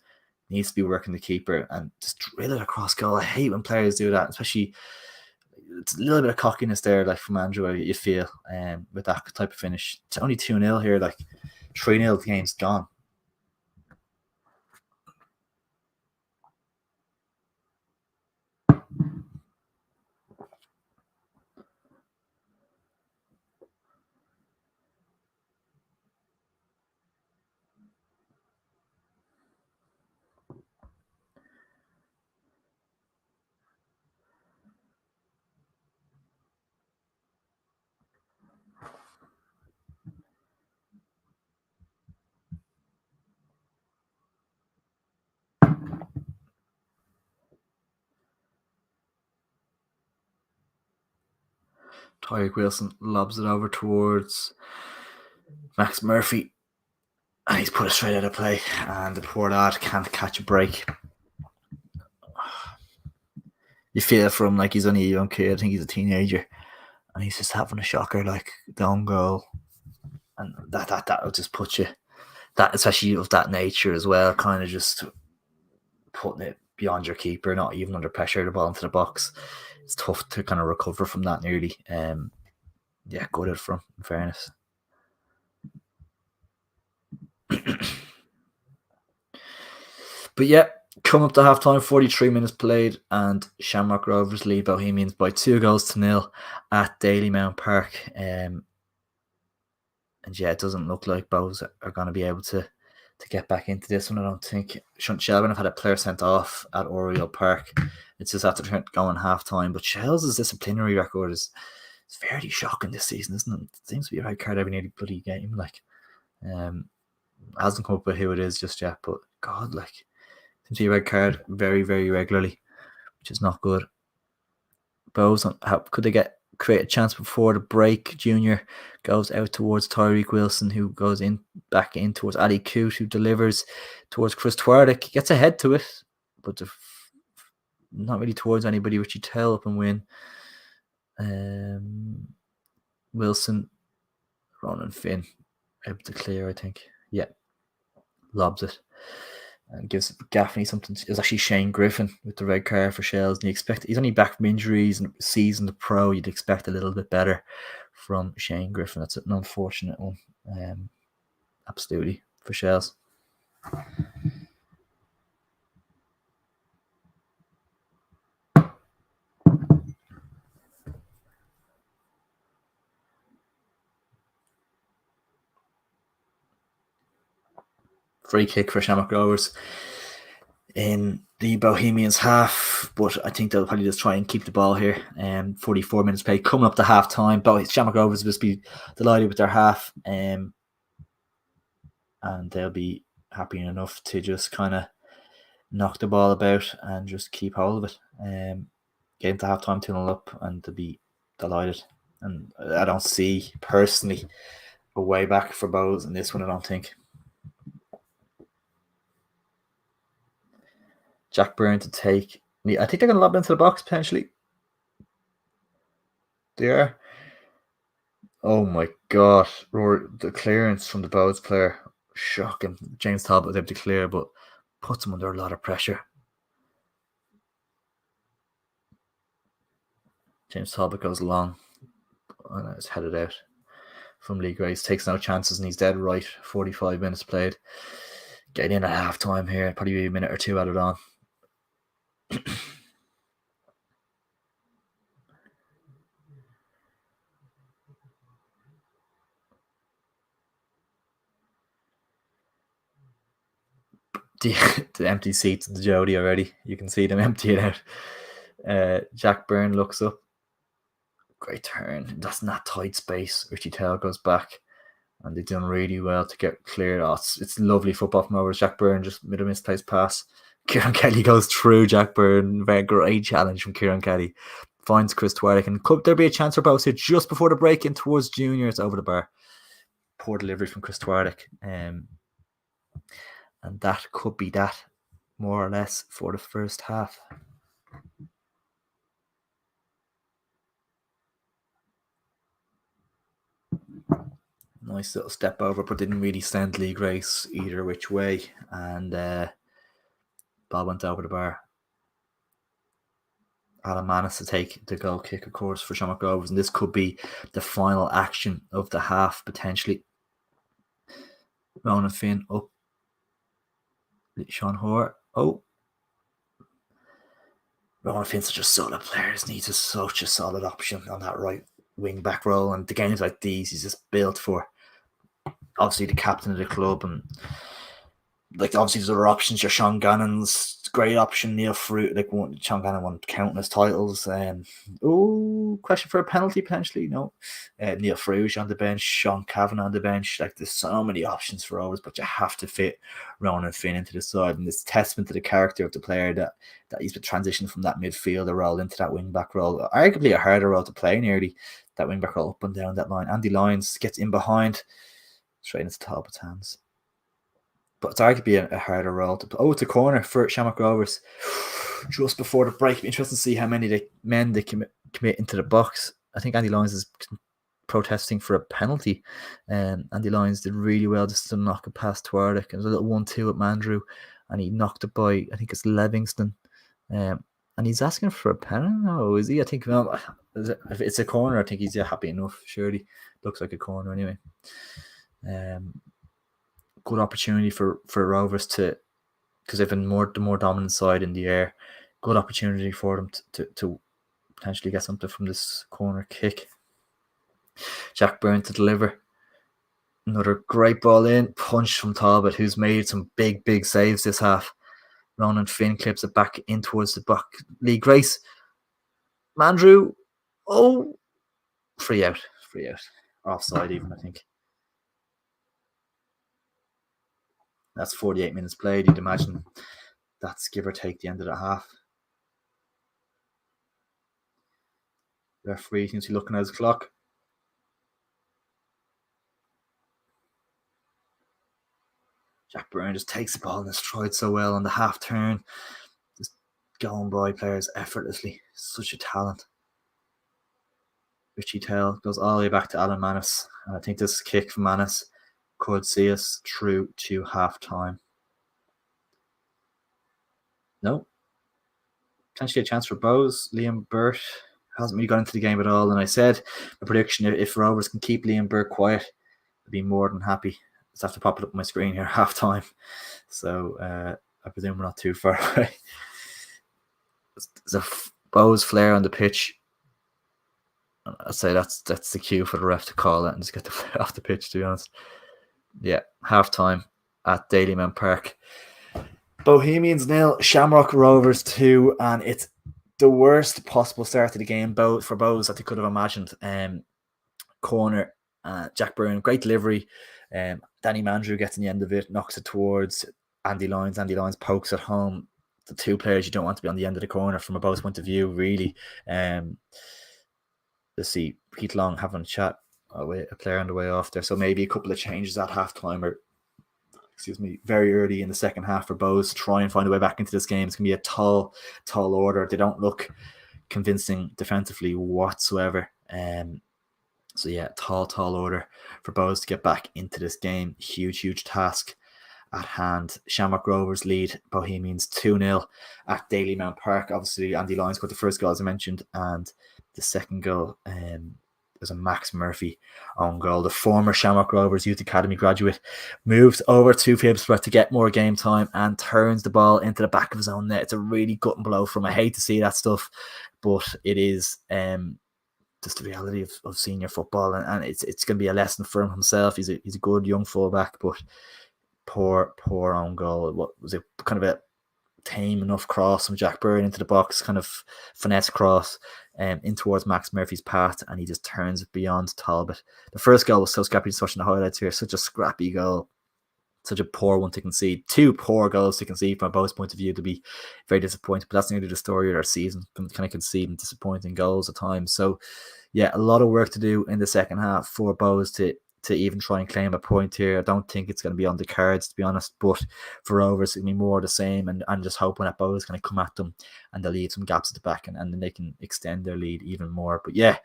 Needs to be working the keeper and just drill it across goal. I hate when players do that, especially. It's a little bit of cockiness there, like from Andrew, you feel, with that type of finish. It's only 2-0 here, like 3-0, the game's gone. Tyreek Wilson lobs it over towards Max Murphy, and he's put it straight out of play, and the poor lad can't catch a break. You feel for him like he's only a young kid. I think he's a teenager, and he's just having a shocker, like the own goal, and that will just put you, that especially of that nature as well, kind of just putting it beyond your keeper, not even under pressure, the ball into the box. It's tough to kind of recover from that nearly. Yeah, good at from, in fairness. But yeah, Come up to half time, 43 minutes played, and Shamrock Rovers lead Bohemians by 2-0 at Dalymount Park. And yeah, it doesn't look like Bows are going to be able to get back into this one. I don't think. Shelburne have had a player sent off at Oriole Park. It's just after going half time. But Shell's disciplinary record is fairly shocking this season, isn't it? It seems to be a red card every nearly bloody game. Like, hasn't come up with who it is just yet. But God, like, seems to be a red card very, very regularly, which is not good. Bows, could they create a chance before the break? Junior goes out towards Tyreek Wilson, who goes back in towards Ali Coote, who delivers towards Chris Twardick. Gets ahead to it, but not really towards anybody. Richie Tell up and win. Wilson, Ronan Finn able to clear, I think. Yeah, lobs it. And gives Gaffney something. It was actually Shane Griffin with the red card for Shells. And he's only back from injuries and seasoned pro. You'd expect a little bit better from Shane Griffin. That's an unfortunate one. Absolutely, for Shells. Free kick for Shamrock Rovers in the Bohemians half, but I think they'll probably just try and keep the ball here. 44 minutes played, coming up to half time. Shamrock Rovers must be delighted with their half, and they'll be happy enough to just kind of knock the ball about and just keep hold of it. Get into half time 2-0 up, and they'll be delighted. And I don't see personally a way back for Bows in this one. I don't think. Jack Byrne to take. I think they're going to lob into the box potentially. They are. Oh my God. The clearance from the Bows player. Shocking. James Talbot was able to clear, but puts him under a lot of pressure. James Talbot goes long and is headed out from Lee Grace. Takes no chances and he's dead right. 45 minutes played. Getting in at half time here. Probably be a minute or two added on. The empty seats in the Jody already. You can see them emptying out. Jack Byrne looks up. Great turn. That's not tight space. Richie Tell goes back. And they've done really well to get cleared. Oh, it's lovely football from over. Jack Byrne just made a misplaced pass. Kieran Kelly goes through Jack Byrne. Very great challenge from Kieran Kelly. Finds Chris Twardick. And could there be a chance for Bows here just before the break in towards Junior? It's over the bar. Poor delivery from Chris Twardick. And that could be that, more or less, for the first half. Nice little step over, but didn't really send Lee Grace either which way. And ball went over the bar. Alan Manis to take the goal kick, of course, for Shamrock Rovers. And this could be the final action of the half, potentially. Ronan Finn up. Sean Hoare. Oh. Ronan Finn's such a solid player. He's such a solid option on that right wing back role. And the games like these, he's just built for. Obviously, the captain of the club. And like, obviously, there's other options. Your Sean Gannon's great option. Neil Fruit, Sean Gannon won countless titles. Question for a penalty potentially. No. Neil Fruit on the bench. Sean Kavanagh on the bench. Like, there's so many options for Rovers, but you have to fit Ronan Finn into the side, and it's testament to the character of the player that he's been transitioned from that midfielder role into that wing back role. Arguably a harder role to play, nearly, that wing back role up and down that line. Andy Lyons gets in behind, straight into Talbot's hands. But it's arguably a harder role to play. Oh, it's a corner for Shamrock Rovers just before the break. It'll be interesting to see how many men they commit into the box. I think Andy Lyons is protesting for a penalty. Andy Lyons did really well just to knock it past Twardick. It was a little 1-2 at Mandrew, and he knocked it by, I think it's Livingston. And he's asking for a penalty. No, is he? I think if it's a corner, I think he's happy enough. Surely looks like a corner anyway. Good opportunity for Rovers to because they've been the more dominant side in the air. Good opportunity for them to potentially get something from this corner kick. Jack Byrne to deliver. Another great ball in. Punch from Talbot, who's made some big saves this half. Ronan Finn clips it back in towards the back. Lee Grace. Mandrew. Oh, free out. Offside even, I think. That's 48 minutes played. You'd imagine that's give or take the end of the half. Referee seems to be looking at his clock. Jack Byrne just takes the ball in his stride so well on the half turn. Just going by players effortlessly. Such a talent. Richie Tell goes all the way back to Alan Manus. And I think this kick from Manus could see us through to half time. No. Potentially a chance for Bowes. Liam Burt hasn't really got into the game at all. And I said my prediction, if Rovers can keep Liam Burt quiet, I'd be more than happy. Just have to pop it up on my screen here, half time. So I presume we're not too far away. There's a Bowes flare on the pitch. I'd say that's the cue for the ref to call it and just get the flare off the pitch, to be honest. Yeah, half time at Dalymount Park. Bohemians 0, Shamrock Rovers 2, and it's the worst possible start to the game for Bowes that they could have imagined. Corner, Jack Byrne, great delivery. Danny Mandrew gets in the end of it, knocks it towards Andy Lyons. Andy Lyons pokes it home. The two players you don't want to be on the end of the corner from a Bowes point of view, really. Let's see, Pete Long having a chat, a player on the way off there. So maybe a couple of changes at halftime or very early in the second half for Bowes to try and find a way back into this game. It's going to be a tall order. They don't look convincing defensively whatsoever. So yeah, tall order for Bowes to get back into this game. Huge task at hand. Shamrock Rovers lead Bohemians 2-0 at Dalymount Park. Obviously, Andy Lyons got the first goal, as I mentioned, and the second goal was a Max Murphy own goal. The former Shamrock Rovers Youth Academy graduate moves over to Phibsborough to get more game time and turns the ball into the back of his own net. It's a really gutting blow from him. I hate to see that stuff, but it is just the reality of senior football, and it's going to be a lesson for him himself. He's a good young fullback, but poor own goal. What was it? Kind of a tame enough cross from Jack Byrne into the box, kind of finesse cross in towards Max Murphy's path, and he just turns it beyond Talbot. The first goal was so scrappy, just watching the highlights here. Such a scrappy goal. Such a poor one to concede. Two poor goals to concede from a Bowes point of view, to be very disappointed. But that's nearly the story of our season. Kind of conceding disappointing goals at times. So, yeah, a lot of work to do in the second half for Bowes to even try and claim a point here. I don't think it's going to be on the cards, to be honest. But for Rovers, it's going to be more of the same. And I'm just hoping that Bowes is going to come at them and they'll leave some gaps at the back and then they can extend their lead even more. But yeah,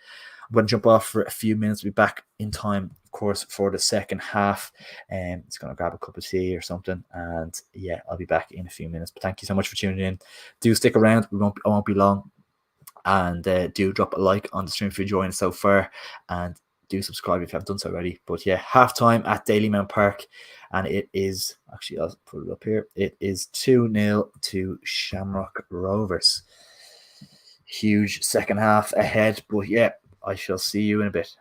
I'm going to jump off for a few minutes. We'll be back in time, of course, for the second half. It's going to grab a cup of tea or something. And yeah, I'll be back in a few minutes. But thank you so much for tuning in. Do stick around. I won't be long. And do drop a like on the stream if you're enjoying it so far. And do subscribe if you haven't done so already. But yeah, halftime at Dalymount Park. And it is, actually, I'll put it up here. It is 2-0 to Shamrock Rovers. Huge second half ahead. But yeah, I shall see you in a bit.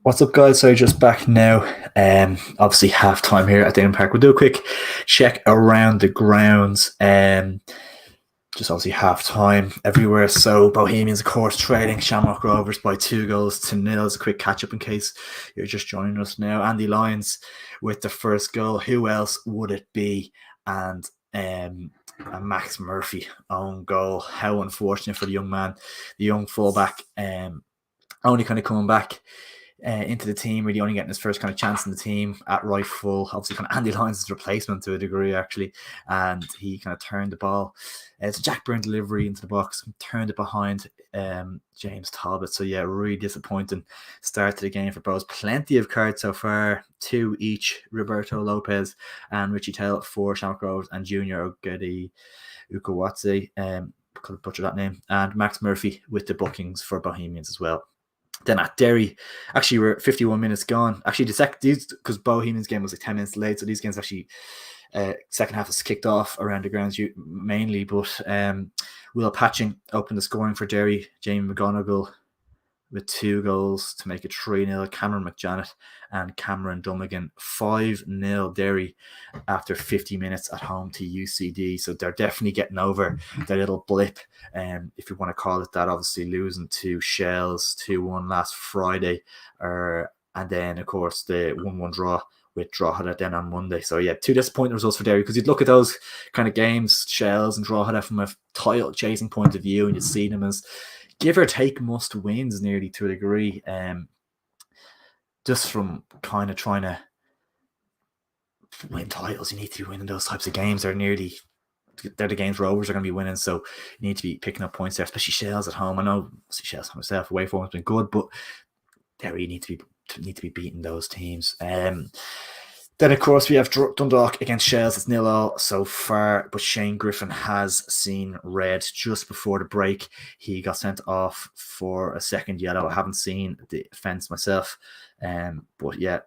What's up, guys? So just back now. Obviously half time here at Dayton Park. We'll do a quick check around the grounds. Just obviously half time everywhere. So Bohemians, of course, trailing Shamrock Rovers by 2-0. It's a quick catch up in case you're just joining us now. Andy Lyons with the first goal. Who else would it be? And a Max Murphy own goal. How unfortunate for the young man, the young fullback. Only kind of coming back into the team, really only getting his first kind of chance in the team at right full. Obviously, kind of Andy Lyons' replacement to a degree, actually, and he kind of turned the ball. It's a Jack Byrne delivery into the box, turned it behind James Talbot. So yeah, really disappointing start to the game for both. Plenty of cards so far, 2 each. Roberto Lopez and Richie Taylor for Shamrock Rovers, and Junior Ogedi Ukawatse, could have butchered that name, and Max Murphy with the bookings for Bohemians as well. Then at Derry, actually we're 51 minutes gone. Actually, because Bohemians game was like 10 minutes late, so these games actually second half is kicked off around the grounds mainly. But Will Patching opened the scoring for Derry. Jamie McGonigal with 2 goals to make it 3-0. Cameron McJanet and Cameron Dummigan 5-0 Derry after 50 minutes at home to UCD. So they're definitely getting over their little blip, if you want to call it that. Obviously losing to Shells 2-1 last Friday, and then of course the 1-1 draw with Drogheda then on Monday. So yeah, 2 disappointing results for Derry, because you'd look at those kind of games, Shells and Drogheda, from a title chasing point of view, and you'd see them as give or take must wins nearly to a degree. Just from kind of trying to win titles, you need to be winning those types of games. They're the games Rovers are going to be winning, so you need to be picking up points there, especially Shells at home. I know Shells myself, away form has been good, but they really need to be beating those teams. Then, of course, we have Dundalk against Shells. It's 0-0 so far, but Shane Griffin has seen red just before the break. He got sent off for a second yellow. I haven't seen the offence myself, but yeah,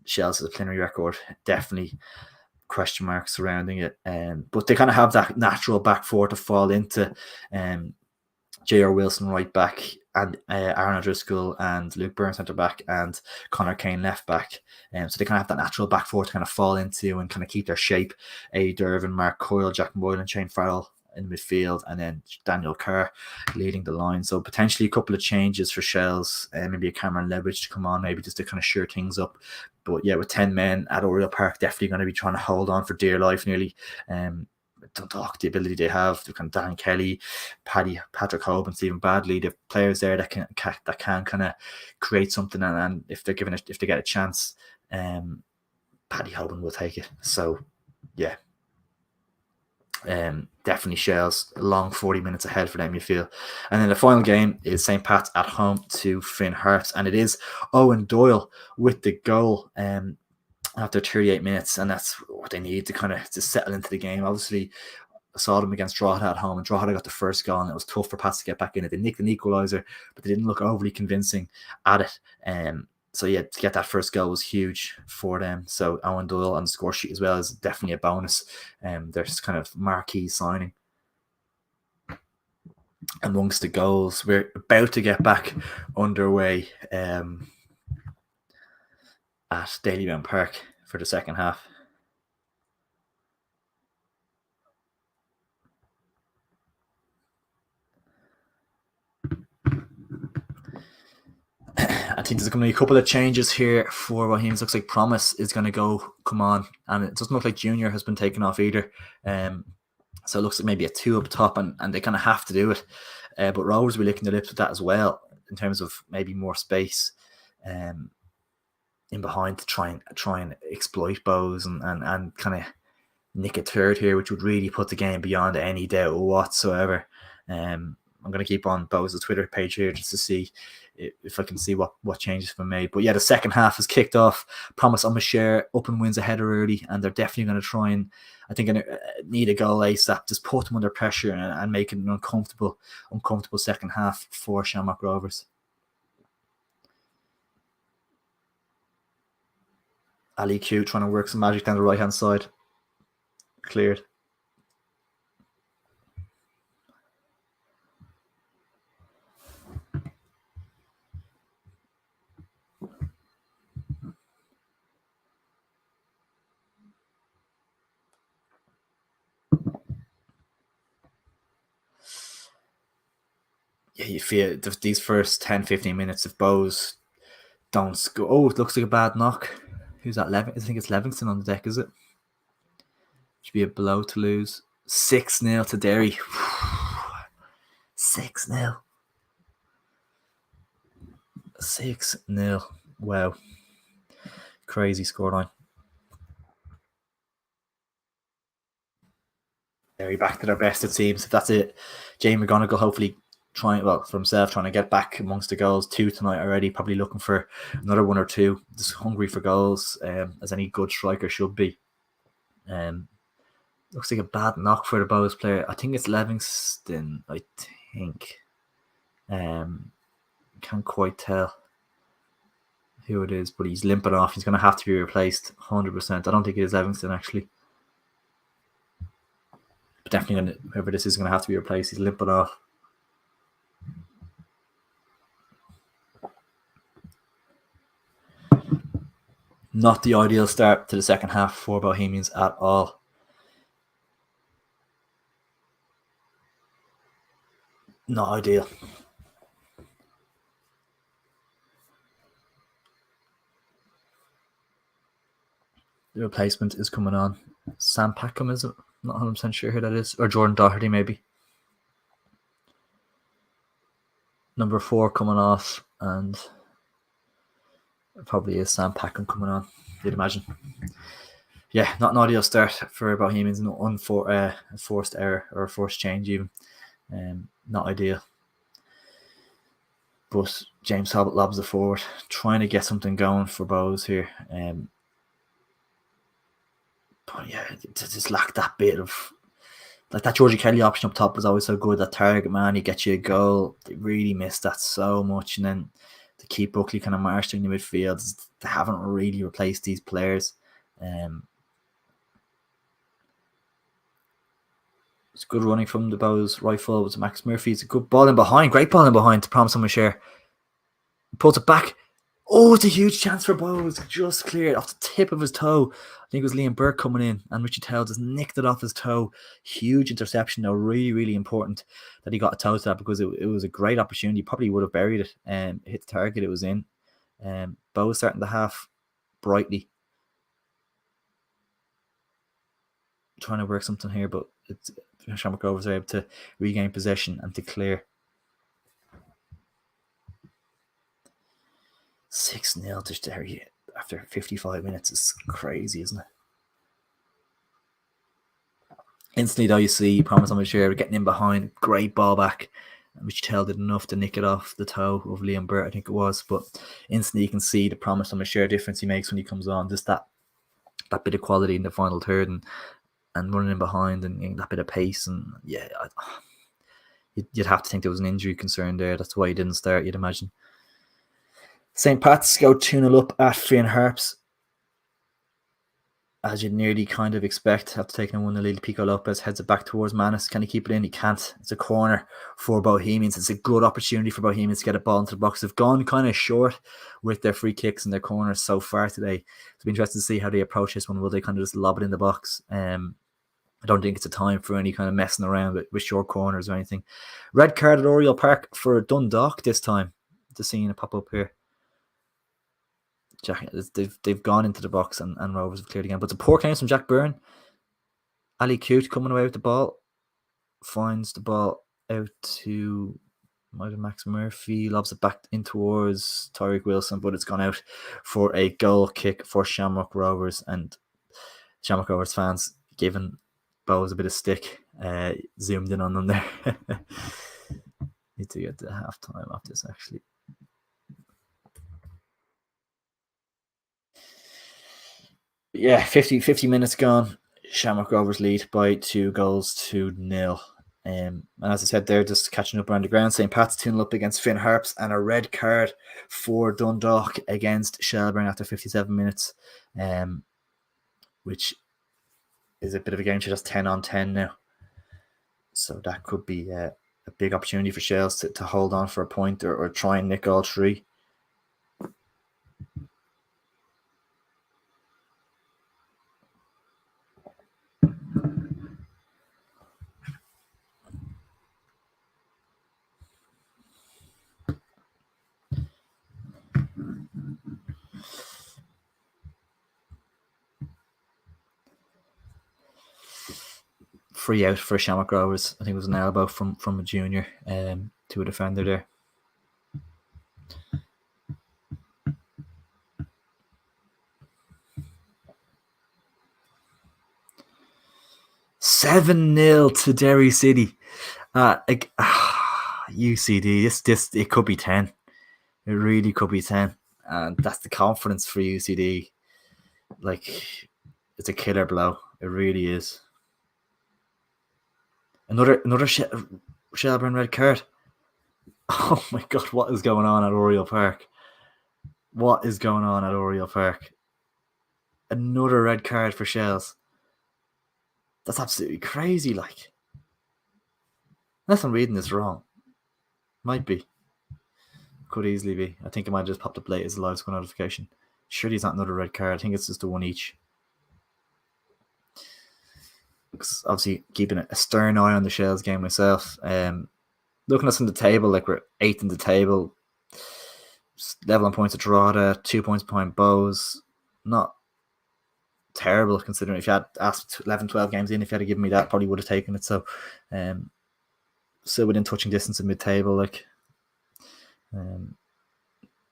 Shells has a plenary record. Definitely question marks surrounding it. But they kind of have that natural back four to fall into. J.R. Wilson right back, and Aaron O'Driscoll and Luke Byrne centre back, and Connor Kane left back. So they kind of have that natural back four to kind of fall into and kind of keep their shape. A. Dervin, Mark Coyle, Jack Boyle, and Shane Farrell in midfield, and then Daniel Kerr leading the line. So potentially a couple of changes for Shells, maybe a Cameron Leverage to come on, maybe just to kind of sure things up. But yeah, with 10 men at Oriel Park, definitely going to be trying to hold on for dear life nearly. Dundalk, the ability they have, to kind of Dan Kelly, Patrick Hope, and Stephen Badley, the players there that can kind of create something, and if they get a chance, Paddy Hoban will take it. So yeah, definitely Shells a long 40 minutes ahead for them, you feel. And then the final game is St. Pat's at home to Finn Harps, and it is Owen Doyle with the goal after 38 minutes, and that's what they need to kind of to settle into the game. Obviously, I saw them against Drogheda at home, and Drogheda got the first goal, and it was tough for Pats to get back in it. They nicked an equaliser, but they didn't look overly convincing at it. So yeah, to get that first goal was huge for them. So Owen Doyle on the score sheet as well is definitely a bonus. There's kind of marquee signing. Amongst the goals, we're about to get back underway at Dailybound Park for the second half. I think there's going to be a couple of changes here for Bohemians. Looks like Promise is going to come on, and it doesn't look like Junior has been taken off either. So it looks like maybe a 2 up top, and they kind of have to do it. But Rovers will be licking the lips with that as well, in terms of maybe more space in behind to try and exploit Bows and kind of nick a third here, which would really put the game beyond any doubt whatsoever. I'm going to keep on Bows' Twitter page here just to see if I can see what changes have been made. But yeah, the second half is kicked off. Promise on share up and wins a header early, and they're definitely going to try and, I think, need a goal ASAP. Just put them under pressure and make it an uncomfortable second half for Shamrock Rovers. Ali Q trying to work some magic down the right hand side. Cleared. yeah, you feel these first 10, 15 minutes if Bows don't score. Oh, it looks like a bad knock. Who's that? I think it's Livingston on the deck, is it? Should be a blow to lose. 6-0 to Derry. 6-0. 6-0. Wow. Crazy scoreline. Derry back to their best, it seems. If that's it, Jamie McGonigal hopefully trying, well, for himself, trying to get back amongst the goals. 2 tonight already, probably looking for another 1 or 2. Just hungry for goals, as any good striker should be. Looks like a bad knock for the Bows player. I think it's Livingston, I think. Can't quite tell who it is, but he's limping off. He's going to have to be replaced 100%. I don't think it is Livingston, actually. But definitely, whoever this is going to have to be replaced. He's limping off. Not the ideal start to the second half for Bohemians at all. Not ideal. The replacement is coming on. Sam Packham, is it? Not 100% sure who that is. Or Jordan Doherty, maybe. Number 4 coming off, and it probably is Sam Packham coming on, you'd imagine. Yeah, not an ideal start for Bohemians. No forced error or a forced change even. Not ideal. But James Talbot lobs the forward, trying to get something going for Bows here. But yeah, just lack that bit of, like, that Georgie Kelly option up top was always so good. That target man, he gets you a goal. They really missed that so much. And then to keep Buckley kind of marshalling the midfield, they haven't really replaced these players. It's good running from the Bows right forward to Max Murphy. It's a good ball in behind. Great ball in behind to Promise O'Share. Pulls it back. Oh, it's a huge chance for Bows. Just cleared off the tip of his toe. I think it was Liam Burke coming in, and Richie Tell just nicked it off his toe. Huge interception, though. Really, really important that he got a toe to that, because it was a great opportunity. Probably would have buried it and hit the target it was in. Bows starting the half brightly. Trying to work something here, but it's Shamrock Rovers are able to regain possession and to clear. 6-0 to Derry after 55 minutes is crazy, isn't it? Instantly, though, you see Promise O'Share getting in behind, great ball back, which Tell did enough to nick it off the toe of Liam Burt, I think it was. But instantly, you can see the Promise O'Share difference he makes when he comes on. Just that bit of quality in the final third, and running in behind, and that bit of pace. And yeah, you'd have to think there was an injury concern there. That's why he didn't start, you'd imagine. St. Pat's go 2-0 up at Finn Harps, as you'd nearly kind of expect, after taking a 1-0 lead. Pico Lopez heads it back towards Manis. Can he keep it in? He can't. It's a corner for Bohemians. It's a good opportunity for Bohemians to get a ball into the box. They've gone kind of short with their free kicks and their corners so far today. It'll be interesting to see how they approach this one. Will they kind of just lob it in the box? I don't think it's a time for any kind of messing around with short corners or anything. Red card at Oriel Park for Dundalk this time. Just seeing it pop up here. Jack, they've gone into the box, and Rovers have cleared again. But it's a poor clearance from Jack Byrne. Ali Coote coming away with the ball. Finds the ball out to Max Murphy. Lobs it back in towards Tyreek Wilson, but it's gone out for a goal kick for Shamrock Rovers. And Shamrock Rovers fans giving Bows a bit of stick. Zoomed in on them there. Need to get to half time off this, actually. Yeah, 50 minutes gone. Shamrock Rovers lead by 2-0. And as I said, they're just catching up around the ground. St. Pat's 2-0 up against Finn Harps, and a red card for Dundalk against Shelburne after 57 minutes, which is a bit of a game to just 10-on-10 now. So that could be a big opportunity for Shells to hold on for a point, or try and nick all three. free out for Shamrock Rovers. I think it was an elbow from a junior to a defender there. $7-0 to Derry City. UCD. This it could be 10. It really could be 10, and that's the confidence for UCD. Like, it's a killer blow. It really is. Another Shelburne red card. Oh my God, what is going on at Oriel Park? What is going on at Oriel Park? Another red card for Shells. That's absolutely crazy, like. Unless I'm reading this wrong. Might be. Could easily be. I think it might have just popped up late as a live score notification. Surely it's not another red card. I think it's just the one each. Because obviously keeping a stern eye on the Shells game myself. Looking at us in the table, like we're 8th in the table. Level on points at Drogheda, 2 points behind Bows. Not terrible considering if you had asked 11, 12 games in, if you had to give me that, probably would have taken it. So still within touching distance of mid-table, like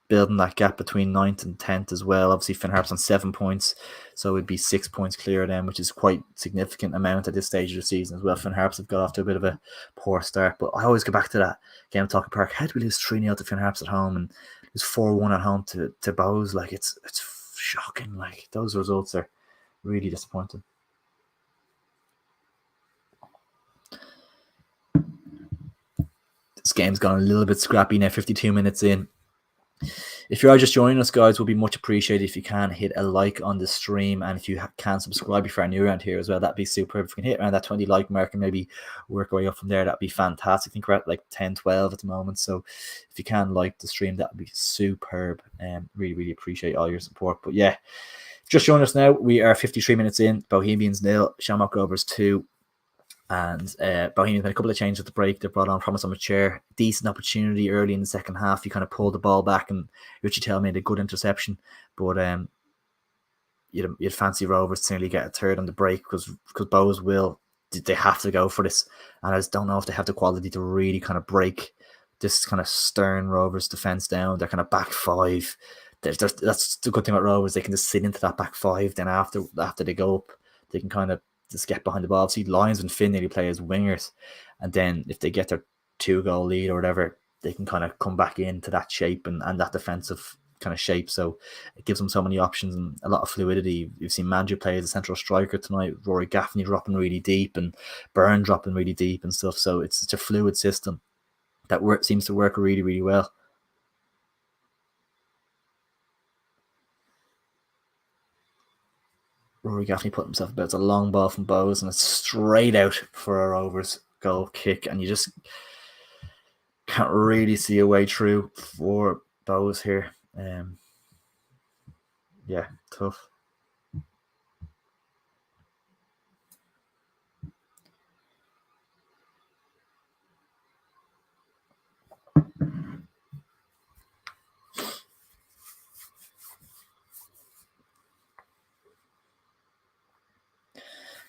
building that gap between 9th and 10th as well. Obviously Finn Harp's on 7 points, so it'd be 6 points clear of them, which is quite significant amount at this stage of the season as well. Finn Harps have got off to a bit of a poor start, but I always go back to that game at Talking Park. How did we lose 3-0 to Finn Harps at home and lose 4-1 at home to Bows? Like, it's shocking. Like, those results are really disappointing. This game's gone a little bit scrappy now, 52 minutes in. If you are just joining us, guys, will be much appreciated if you can hit a like on the stream, and if you can subscribe if you're new around here as well, that'd be superb. If we can hit around that 20 like mark and maybe work our way up from there, that'd be fantastic. I think we're at like 10, 12 at the moment, so if you can like the stream, that'd be superb. Really, really appreciate all your support. But yeah, just join us now. We are 53 minutes in. Bohemians 0, Shamrock Rovers 2. And Bohemians had a couple of changes at the break. They brought on Promise on a chair. Decent opportunity early in the second half. You kind of pulled the ball back, and Richie Tell made a good interception. But you'd fancy Rovers to nearly get a third on the break because Bows they have to go for this. And I just don't know if they have the quality to really kind of break this kind of stern Rovers defence down. They're kind of back five. That's the good thing about Rovers. They can just sit into that back five. Then after they go up, they can kind of just get behind the ball. Obviously, Lyons and Finn nearly play as wingers, and then if they get their 2-goal lead or whatever, they can kind of come back into that shape and that defensive kind of shape. So it gives them so many options and a lot of fluidity. You've seen Manju play as a central striker tonight, Rory Gaffney dropping really deep and Byrne dropping really deep and stuff. So it's a fluid system that seems to work really, really well. Rory Gaffney put himself about. It's a long ball from Bows and it's straight out for a Rovers goal kick, and you just can't really see a way through for Bows here. Yeah, tough.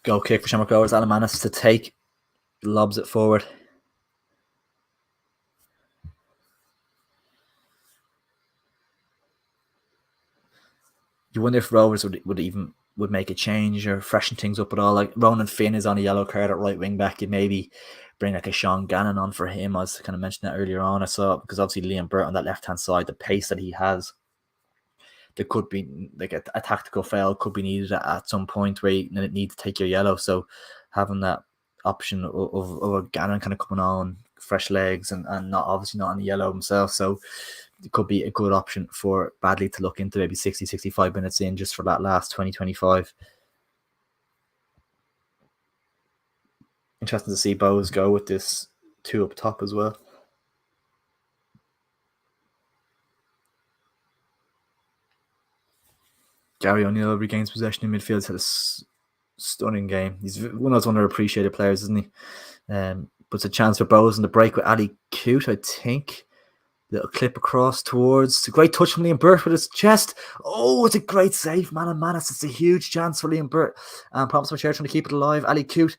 Goal kick for Shamrock Rovers. Alamanis to take, lobs it forward. You wonder if Rovers would make a change or freshen things up at all. Like Ronan Finn is on a yellow card at right wing back. You'd maybe bring like a Sean Gannon on for him. I was kind of mentioning that earlier on. I saw because obviously Liam Burt on that left hand side, the pace that he has, there could be like a tactical foul could be needed at some point where you need to take your yellow. So having that option of a Gannon kind of coming on, fresh legs and not obviously not on the yellow himself. So it could be a good option for Badley to look into maybe 60, 65 minutes in just for that last 20, 25. Interesting to see Bows go with this 2 up top as well. Gary O'Neill regains possession in midfield. He's had a stunning game. He's one of those underappreciated players, isn't he? But it's a chance for Bows in the break with Ali Coote, I think. Little clip across towards. It's a great touch from Liam Burt with his chest. Oh, it's a great save, man. And Manis. It's a huge chance for Liam Burt. And Promise Chair trying to keep it alive. Ali Coote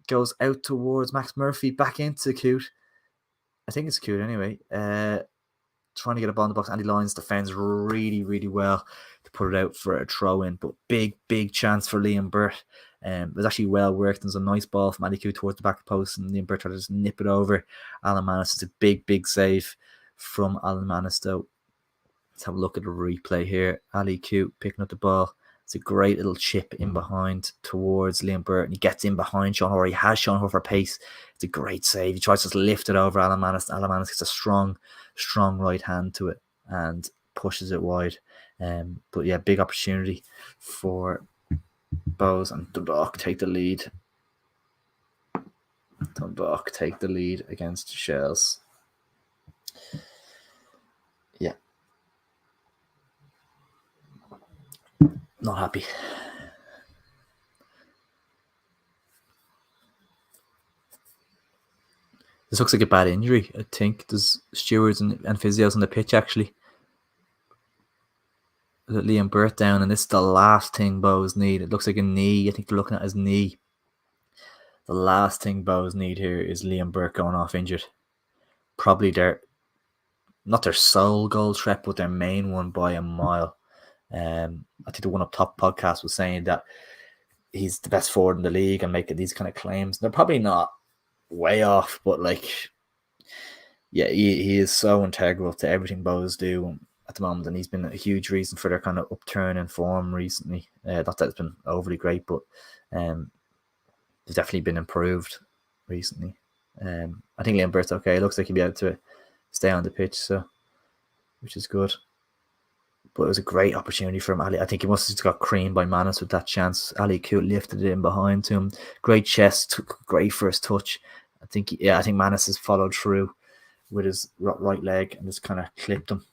goes out towards Max Murphy, back into Coote. I think it's Coote anyway. Trying to get a ball in the box. Andy Lyons defends really, really well to put it out for a throw in, but big chance for Liam Burt. It was actually well worked. There's a nice ball from Andy Coote towards the back post, and Liam Burt tried to just nip it over. Alan Manis. It's a big save from Alan Manis, though. Let's have a look at the replay here. Ali Coote picking up the ball. It's a great little chip in behind towards Liam Burt, and he gets in behind Sean Hoare. He has Sean Hoare for pace. It's a great save. He tries to just lift it over Alan Manis. Alan Manis gets a strong right hand to it and pushes it wide. But yeah, big opportunity for Bows, and Dundalk take the lead. Dundalk take the lead against Shells. Yeah. Not happy. This looks like a bad injury, I think. There's stewards and physios on the pitch, actually. Liam Burt down, and this is the last thing Bows need. It looks like a knee. I think they're looking at his knee. The last thing Bows need here is Liam Burt going off injured. Probably not their sole goal threat, but their main one by a mile. I think the One Up Top podcast was saying that he's the best forward in the league and making these kind of claims. They're probably not way off, but yeah, he is so integral to everything Bows do at the moment, and he's been a huge reason for their kind of upturn in form recently. Not that it's been overly great, but they've definitely been improved recently. I think Liam Burt's okay. It looks like he'll be able to stay on the pitch, so which is good. But it was a great opportunity for him. I think he must have just got creamed by Manis with that chance. Ali Coote lifted it in behind to him. Great chest, great first touch. I think Manis has followed through with his right leg and just kind of clipped him.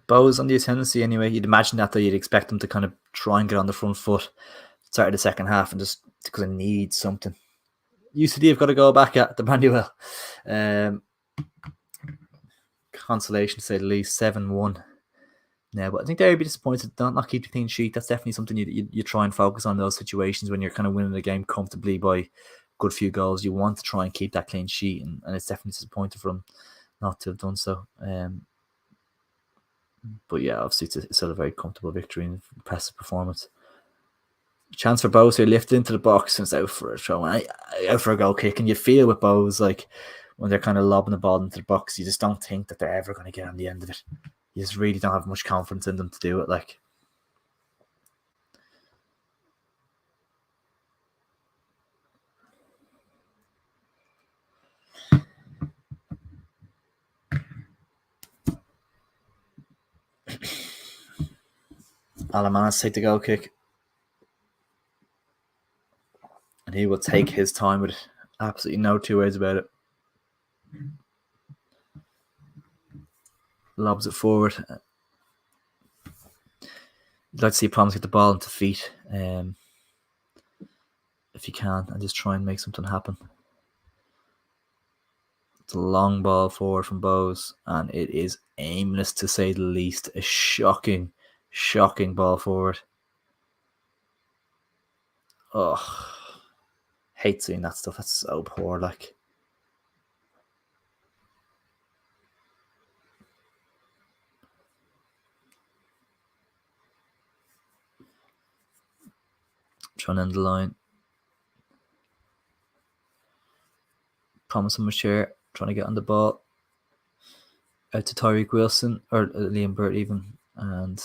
Bows on the ascendancy anyway. You'd imagine that you'd expect them to kind of try and get on the front foot, start of the second half, and just because it needs something. UCD have got to go back at the Brandywell. Consolation to say the least, 7-1 now. But I think they'd be disappointed to not keep the clean sheet. That's definitely something you try and focus on, those situations when you're kind of winning the game comfortably by a good few goals. You want to try and keep that clean sheet, and it's definitely disappointing for them not to have done so. But yeah, obviously it's still a very comfortable victory and impressive performance. Chance for Bows here, lifted into the box and it's out for a throw, out for a goal kick. And you feel with Bows, like when they're kind of lobbing the ball into the box, you just don't think that they're ever going to get on the end of it. You just really don't have much confidence in them to do it. Alan Manis take the goal kick. And he will take his time with it. Absolutely no two ways about it. Lobs it forward. You'd like to see Promise get the ball into feet. If you can, and just try and make something happen. It's a long ball forward from Bows, and it is aimless to say the least. A shocking ball forward. Oh, hate seeing that stuff. That's so poor. Trying to end the line. Promise him a share. Trying to get on the ball. Out to Tyreek Wilson, or Liam Burt even. And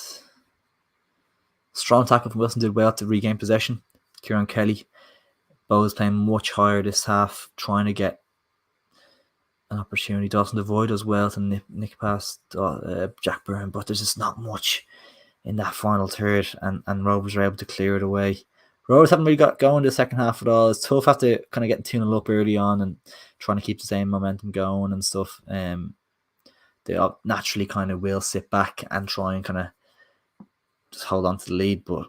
strong tackle from Wilson, did well to regain possession. Kieran Kelly. Bows playing much higher this half, trying to get an opportunity. Dawson Devoy does well to nick past Jack Byrne, but there's just not much in that final third, and Rovers are able to clear it away. Rovers haven't really got going the second half at all. It's tough after kind of getting 2-0 up early on and trying to keep the same momentum going and stuff. They naturally kind of will sit back and try and kind of just hold on to the lead, but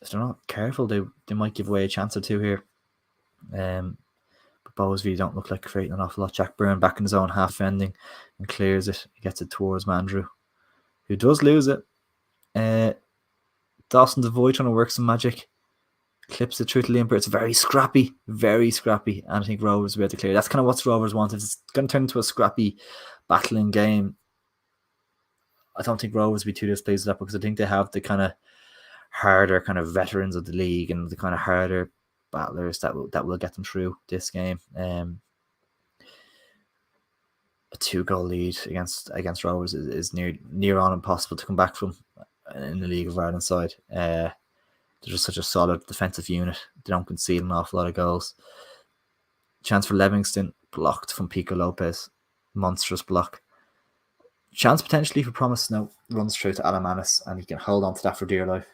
if they're not careful, they might give away a chance or two here. Bowesville don't look like creating an awful lot. Jack Byrne back in his own half ending and clears it. He gets it towards Mandrew, who does lose it. Dawson Devoy trying to work some magic. Clips it through to Limper. It's very scrappy. And I think Rovers will be able to clear. That's kind of what Rovers want. If it's going to turn into a scrappy, battling game, I don't think Rovers will be too displeased with that, because I think they have the kind of harder kind of veterans of the league and the kind of harder battlers that will get them through this game. A 2-goal lead against Rovers is near on impossible to come back from in the League of Ireland side. They're just such a solid defensive unit. They don't concede an awful lot of goals. Chance for Livingston, blocked from Pico Lopez. Monstrous block. Chance potentially for Promise now, runs through to Alamanis, and he can hold on to that for dear life.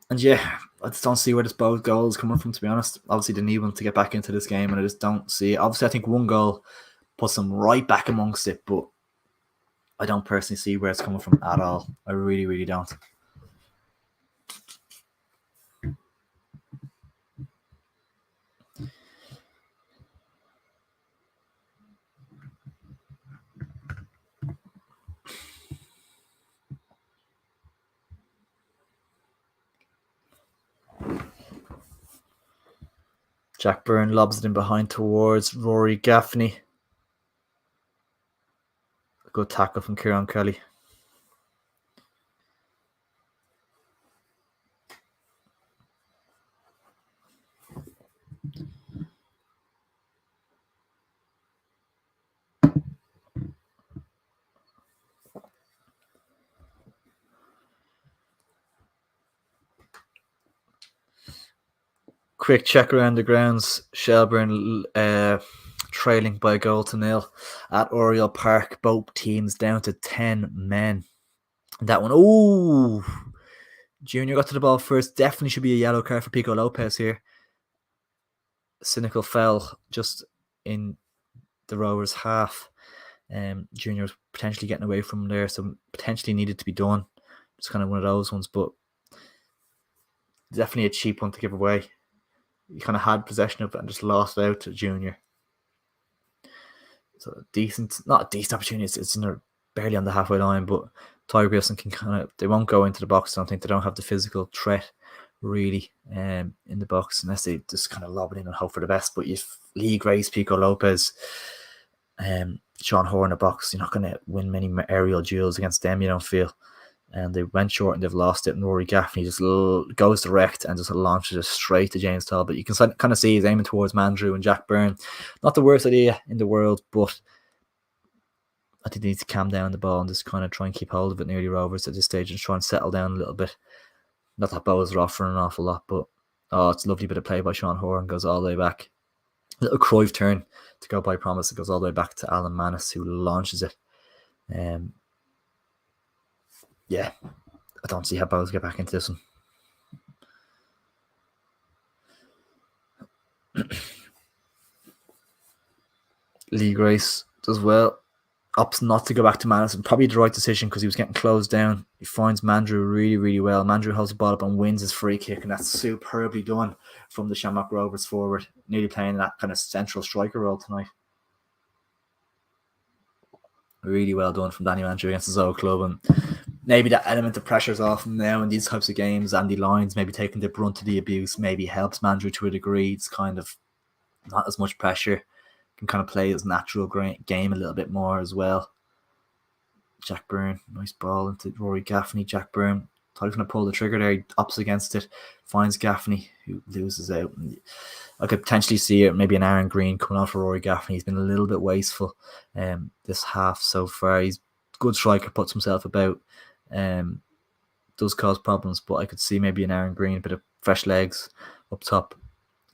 And yeah, I just don't see where this both goal is coming from, to be honest. Obviously, they need one to get back into this game, and I just don't see it. Obviously, I think one goal puts them right back amongst it, but I don't personally see where it's coming from at all. I really, really don't. Jack Byrne lobs it in behind towards Rory Gaffney. A good tackle from Kieran Kelly. Quick check around the grounds. Shelburne trailing by a goal to nil at Oriel Park. Both teams down to 10 men. That one, Junior got to the ball first. Definitely should be a yellow card for Pico Lopez here. Cynical foul just in the Rovers half. Junior was potentially getting away from there, so potentially needed to be done. It's kind of one of those ones, but definitely a cheap one to give away. He kind of had possession of it and just lost out to Junior. So not a decent opportunity. It's barely on the halfway line, but Tyler Gibson can they won't go into the box. I don't think they don't have the physical threat really in the box unless they just kind of lob it in and hope for the best. But you've Lee Grace, Pico Lopez, Sean Hoare in the box. You're not going to win many aerial duels against them, you don't feel. And they went short and they've lost it. And Rory Gaffney just goes direct and just launches it straight to James Talbot. You can kind of see he's aiming towards Mandrew and Jack Byrne. Not the worst idea in the world, but I think they need to calm down the ball and just kind of try and keep hold of it near the Rovers at this stage and try and settle down a little bit. Not that Bows are offering an awful lot, but it's a lovely bit of play by Sean Hoare and goes all the way back. A little Cruyff turn to go by Promise. It goes all the way back to Alan Manis, who launches it. Yeah, I don't see how Bows get back into this one. Lee Grace does well. Opts not to go back to Madison. Probably the right decision because he was getting closed down. He finds Mandrew really, really well. Mandrew holds the ball up and wins his free kick, and that's superbly done from the Shamrock Rovers forward. Nearly playing that kind of central striker role tonight. Really well done from Danny Mandrew against his old club, and maybe that element of pressure's off him now in these types of games. Andy Lyons maybe taking the brunt of the abuse maybe helps Mandrew to a degree. It's kind of not as much pressure. Can kind of play his natural game a little bit more as well. Jack Byrne, nice ball into Rory Gaffney. Jack Byrne, thought he was going to pull the trigger there. He opts against it, finds Gaffney, who loses out. I could potentially see it, maybe an Aaron Green coming off for Rory Gaffney. He's been a little bit wasteful this half so far. He's a good striker, puts himself about, does cause problems, but I could see maybe an Aaron Green, a bit of fresh legs up top.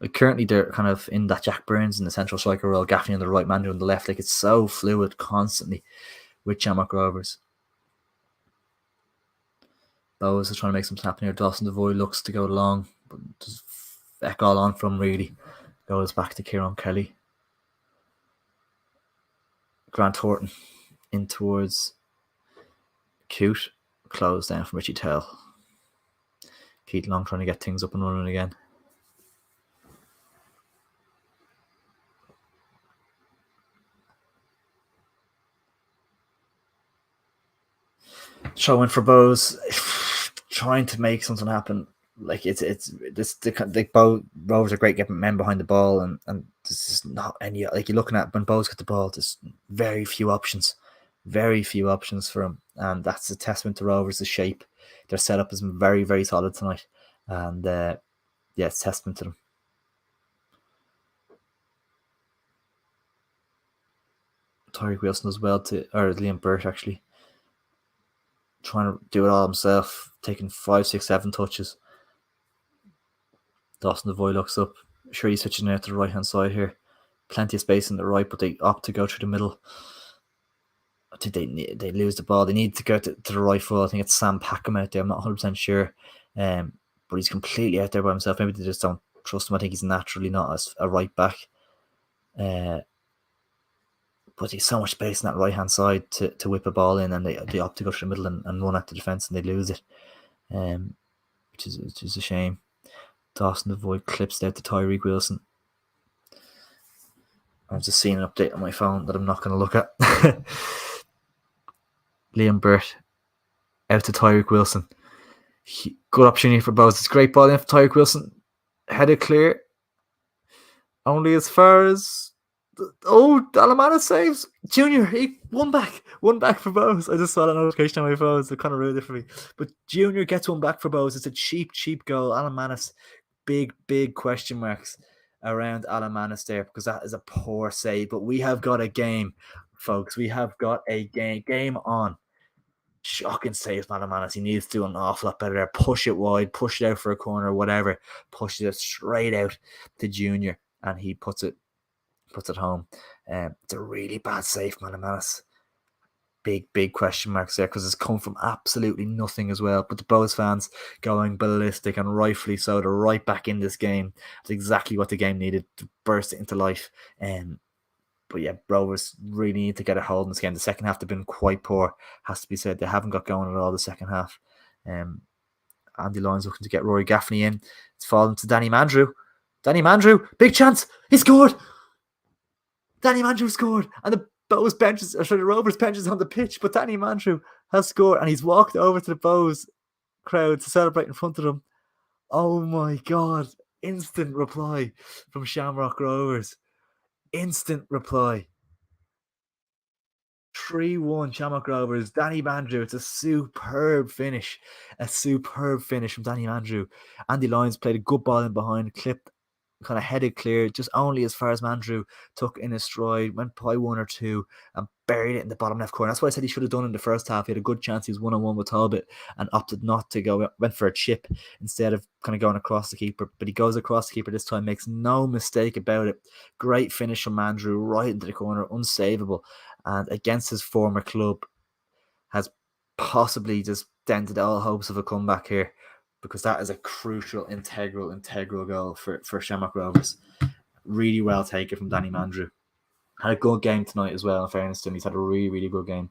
Like currently they're kind of in that Jack Burns in the central striker role, Gaffney on the right, Mandrew on the left. Like it's so fluid constantly with Shamrock Rovers. Bowes is trying to make something happen here. Dawson Devoy looks to go long, but just feck all on from really. Goes back to Kieran Kelly. Grant Horton in towards Cute. Close down from Richie Tell. Keith Long trying to get things up and running again. Showing for Bowes, trying to make something happen. Like it's this the Rovers are great getting men behind the ball, and this is not any, like you're looking at when Bowes got the ball, there's very few options for him, and that's a testament to Rovers. The shape, their setup has been very, very solid tonight, and it's a testament to them. Tyreek Wilson as well, or Liam Burt actually, trying to do it all himself, taking 5, 6, 7 touches. Dawson Devoy looks up. Sure, he's switching out to the right hand side here. Plenty of space in the right, but they opt to go through the middle. I think they lose the ball. They need to go to the right foot. I think it's Sam Packham out there. I'm not 100% sure. But he's completely out there by himself. Maybe they just don't trust him. I think he's naturally not a right back. But there's so much space in that right hand side to whip a ball in, and they opt to go through the middle and run at the defence, and they lose it. Which is a shame. Dawson Devoy clips out to Tyreek Wilson. I've just seen an update on my phone that I'm not going to look at. Liam Burt out to Tyreek Wilson. Good opportunity for Bowes. It's a great ball in for Tyreek Wilson. Headed clear. Only as far as Alamana saves. Junior, he one back for Bowes. I just saw that notification on my phone, so it kind of ruined it for me. But Junior gets one back for Bowes. It's a cheap goal. Alamanis, big question marks around Alamanis there, because that is a poor save. But we have got a game, folks. We have got a game on. Shocking save, Alamanis. He needs to do an awful lot better there. Push it wide, push it out for a corner, whatever. Pushes it straight out to Junior, and he puts it home. It's a really bad save, Alamanis. Big question marks there, because it's come from absolutely nothing as well. But the Bowes fans going ballistic, and rightfully so. They're right back in this game. It's exactly what the game needed to burst it into life. But yeah, Rovers really need to get a hold in this game. The second half they've been quite poor, has to be said. They haven't got going at all the second half. Andy Lyons looking to get Rory Gaffney in. It's fallen to Danny Mandrew. Big chance. He scored. Danny Mandrew scored. And the Rovers bench is on the pitch, but Danny Mandrew has scored, and he's walked over to the Bowes crowd to celebrate in front of them. Oh my God. Instant reply from Shamrock Rovers. Instant reply. 3-1 Shamrock Rovers. Danny Mandrew. It's a superb finish. From Danny Mandrew. Andy Lyons played a good ball in behind, clipped, kind of headed clear, just only as far as Mandrew took in his stride, went by 1 or 2 and buried it in the bottom left corner. That's what I said he should have done in the first half. He had a good chance. He was 1-on-1 with Talbot and opted not to go, went for a chip instead of kind of going across the keeper. But he goes across the keeper this time, makes no mistake about it. Great finish from Mandrew right into the corner, unsavable. And against his former club, has possibly just dented all hopes of a comeback here, because that is a crucial, integral goal for Shamrock Rovers. Really well taken from Danny Mandrew. Had a good game tonight as well, in fairness to him. He's had a really, really good game.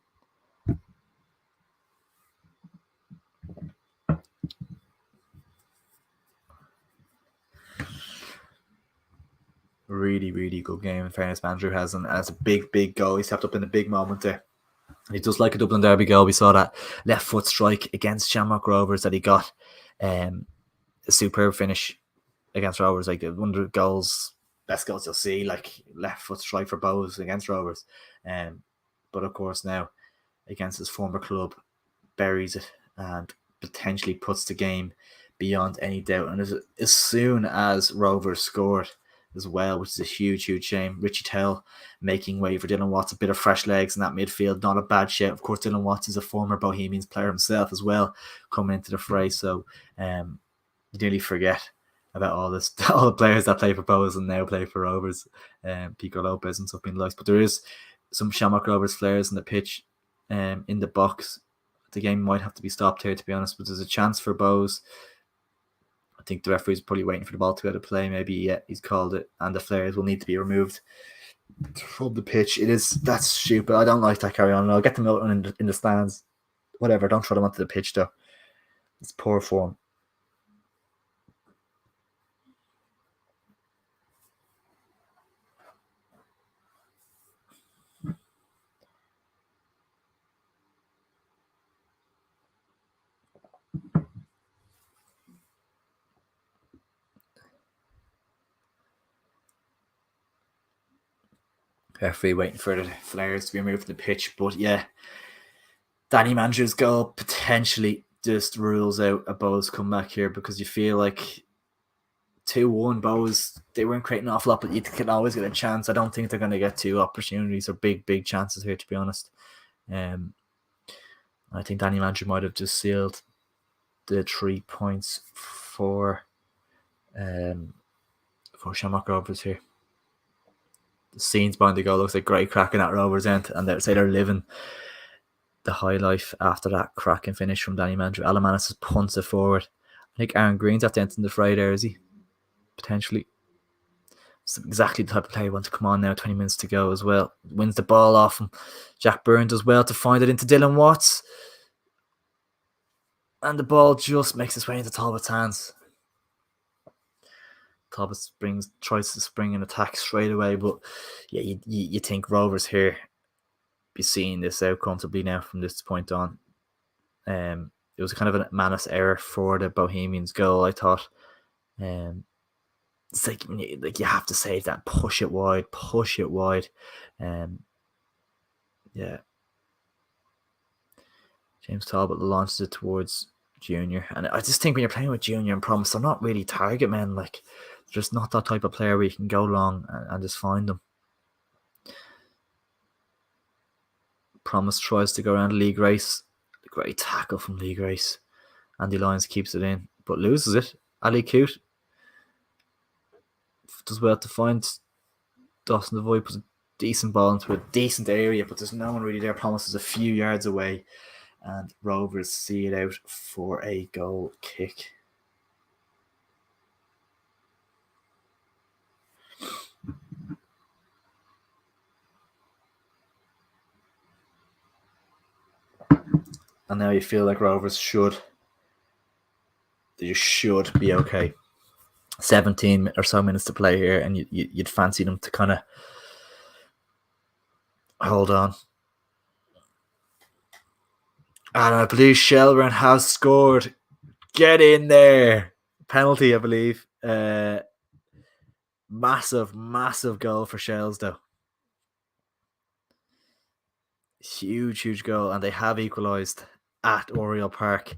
Really, really good game, in fairness, Mandrew has. And that's a big goal. He stepped up in a big moment there. And he does like a Dublin Derby goal. We saw that left foot strike against Shamrock Rovers that he got. A superb finish against Rovers, like one of the best goals you'll see, like left foot strike for Bowes against Rovers. But of course now against his former club, buries it and potentially puts the game beyond any doubt. And as soon as Rovers scored as well, which is a huge shame, Richie Tell making way for Dylan Watts, a bit of fresh legs in that midfield, not a bad shout. Of course, Dylan Watts is a former Bohemians player himself as well, coming into the fray. So you nearly forget about all the players that play for Bowes and now play for Rovers, Pico Lopez and stuff being likes. But there is some Shamrock Rovers players in the pitch, in the box. The game might have to be stopped here, to be honest, but there's a chance for Bowes. I think the referee's probably waiting for the ball to go to play. Maybe he's called it, and the players will need to be removed from the pitch. That's stupid. I don't like that carry on. I'll get them out in the stands. whatever. Don't throw them onto the pitch though. It's poor form. Referee waiting for the flares to be removed from the pitch, but yeah, Danny Mandrew's goal potentially just rules out a Bows comeback here, because you feel like 2-1 Bows, they weren't creating an awful lot, but you can always get a chance. I don't think they're going to get 2 opportunities or big chances here, to be honest. I think Danny Mandrew might have just sealed the 3 points for Shamrock Rovers here. The scenes behind the goal looks like great cracking at Rovers end, and they're living the high life after that cracking finish from Danny Mandrew. Alamanis has punts it forward. I think Aaron Green's at the end of the fray there, is he? Potentially. It's exactly the type of player you want to come on now. 20 minutes to go as well. Wins the ball off him. Jack Byrne does well to find it into Dylan Watts. And the ball just makes its way into Talbot's hands. Talbot tries to spring an attack straight away, but yeah, you think Rovers here be seeing this out comfortably now from this point on. It was kind of a Manis error for the Bohemians goal, I thought. It's like you have to save that, push it wide. Yeah. James Talbot launches it towards Junior, and I just think when you're playing with Junior and Promise, they're not really target men. Like, they're just not that type of player where you can go long and just find them. Promise tries to go around Lee Grace. Great tackle from Lee Grace. Andy Lyons keeps it in, but loses it. Ali Coote does well to find Dawson Devoy, puts a decent ball into a decent area, but there's no one really there. Promise is a few yards away, and Rovers see it out for a goal kick. And now you feel like Rovers should be okay. 17 or so minutes to play here, and you'd fancy them to kind of hold on. And I believe Shelburne has scored. Get in there. Penalty, I believe. Massive goal for Shells, though. Huge goal, and they have equalised at Oriel Park,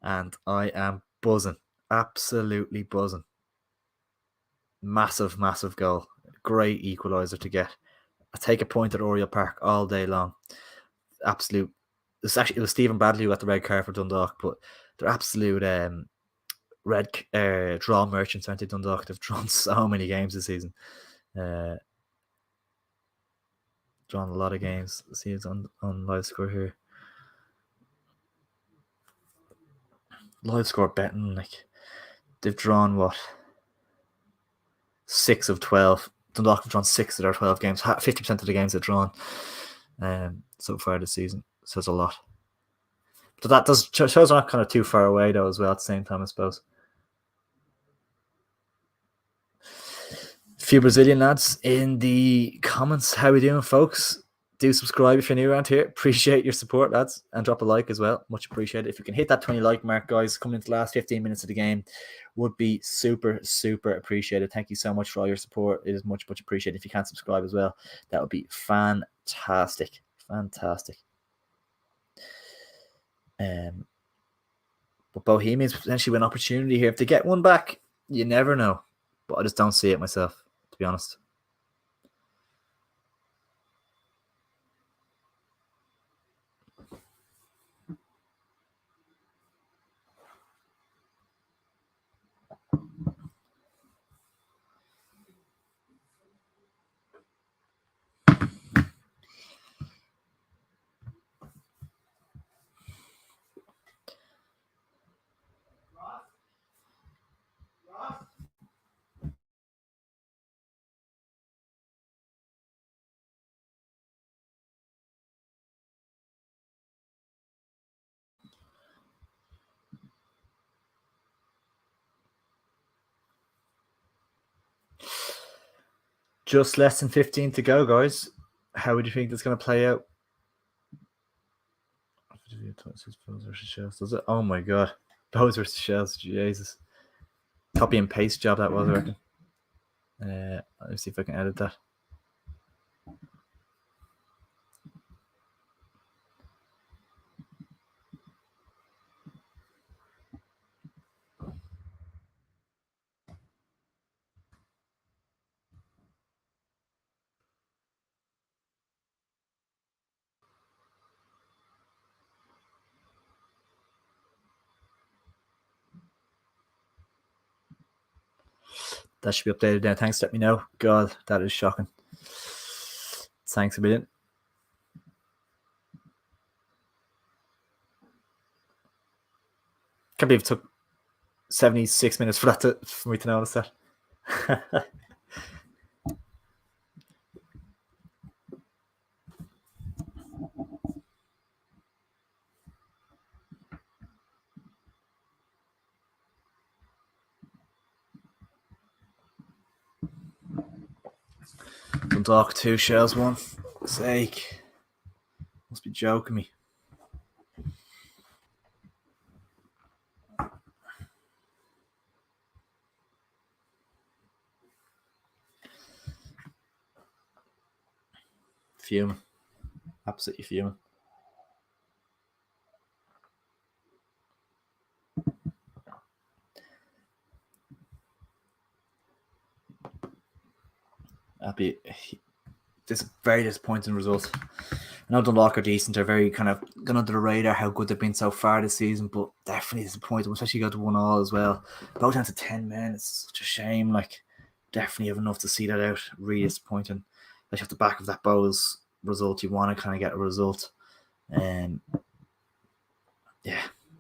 and I am buzzing, absolutely buzzing. Massive goal, great equaliser to get. I take a point at Oriel Park all day long. Absolute. It was Stephen Bradley who got the red card for Dundalk, but they're absolute red draw merchants, aren't they? Dundalk. They've drawn so many games this season. Drawn a lot of games. See, it's on live score here. Live score betting, like, they've drawn what? 6 of 12. Dundalk have drawn 6 of their 12 games. 50% of the games they've drawn so far this season. Says a lot. But that shows they're not kind of too far away though as well at the same time, I suppose. A few Brazilian lads in the comments. How we doing, folks? Do subscribe if you're new around here. Appreciate your support, lads, and drop a like as well. Much appreciated. If you can hit that 20 like mark, guys, coming into the last 15 minutes of the game, would be super appreciated. Thank you so much for all your support. It is much appreciated. If you can subscribe as well, that would be fantastic. But Bohemians potentially an opportunity here. If they get one back, you never know. But I just don't see it myself, to be honest. Just less than 15 to go, guys. How would you think that's going to play out? Does it? Oh my god. Bows versus Shells. Jesus. Copy and paste job that was, I reckon. Let me see if I can edit that. That should be updated now. Thanks, let me know. God, that is shocking. Thanks a million. Can't believe it took 76 minutes for me to notice that. Dundalk 2, Shells 1. Sake. Must be joking me. Fuming. Absolutely fuming. This very disappointing result. I know Dundalk are decent. They're very kind of gone under the radar how good they've been so far this season, but definitely disappointing, especially got to 1-1 as well. Both down to 10 men. It's such a shame. Like, definitely have enough to see that out. Really disappointing. Especially off the back of that Bows result, you want to kind of get a result. Yeah,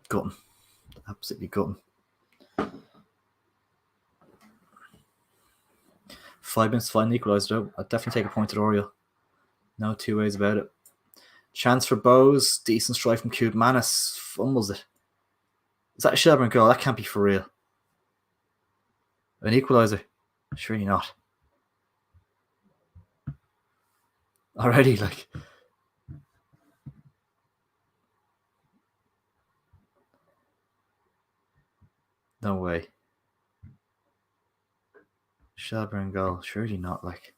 gutting. Absolutely gutting. 5 minutes to find an equaliser. I'd definitely take a point at Oriel. No two ways about it. Chance for Bows. Decent strike from Cube. Manis fumbles it. Is that a Shelburne goal? That can't be for real. An equaliser? Surely not. Already, like. No way. Shelburne goal. Surely not, like.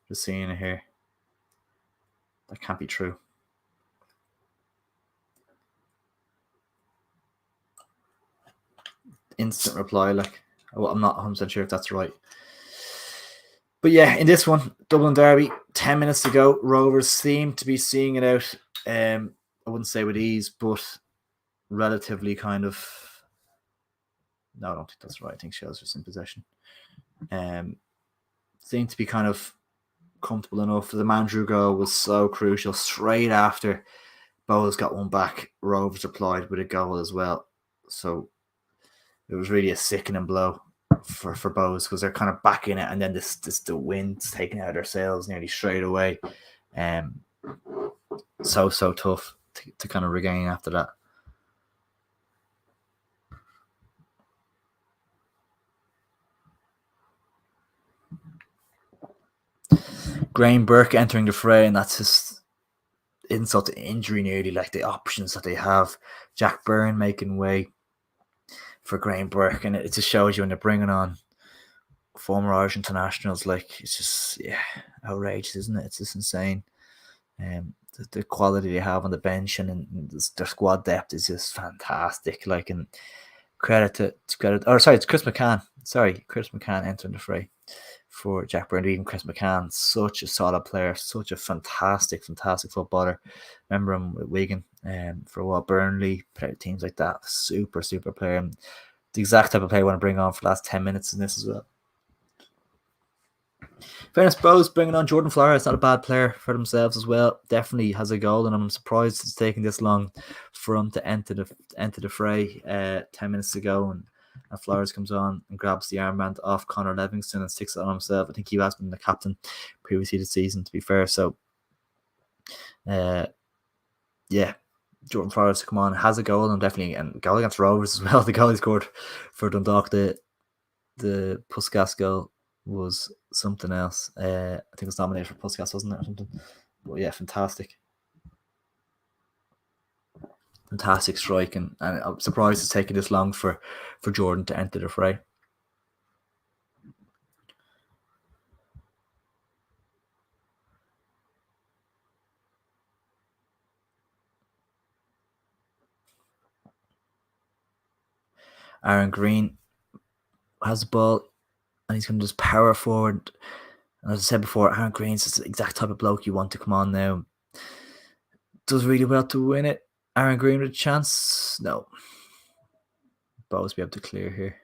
Just seeing it here. That can't be true. Instant reply, like. Well, I'm not 100% sure if that's right. But yeah, in this one, Dublin Derby, 10 minutes to go. Rovers seem to be seeing it out. I wouldn't say with ease, but relatively kind of. No, I don't think that's right. I think Shell's just in possession. Seem to be kind of comfortable enough. The Mandrew goal was so crucial. Straight after Bowles got one back, Rovers replied with a goal as well. So it was really a sickening blow for Bowes because they're kind of back in it, and then the wind's taking out their sails nearly straight away. So tough to kind of regain after that. Graham Burke entering the fray, and that's just insult to injury nearly, like the options that they have. Jack Byrne making way for Graham Burke, and it just shows you when they're bringing on former Irish internationals, like it's just outrageous, isn't it? It's just insane. The quality they have on the bench and their squad depth is just fantastic. Like, and it's Chris McCann. Chris McCann entering the fray for Jack Byrne. Even Chris McCann, such a solid player, such a fantastic footballer. Remember him with Wigan for a while, Burnley, teams like that. Super player. And the exact type of player I want to bring on for the last 10 minutes in this as well. Fairness, Bowes bringing on Jordan Flores, not a bad player for themselves as well. Definitely has a goal, and I'm surprised it's taking this long for him to enter the fray. 10 minutes to go, and Flores comes on and grabs the armband off Connor Livingston and sticks it on himself. I think he has been the captain previously this season, to be fair. So, Jordan Flores to come on, has a goal, and definitely and goal against Rovers as well. The goal he scored for Dundalk, the Puskas goal. was something else. I think it was nominated for Puskas, wasn't it, or something? But yeah, fantastic strike, and I'm surprised it's taken this long for Jordan to enter the fray. Aaron Green has the ball, and he's going to just power forward. And as I said before, Aaron Green's the exact type of bloke you want to come on now. Does really well to win it. Aaron Green with a chance? No. Bows be able to clear here.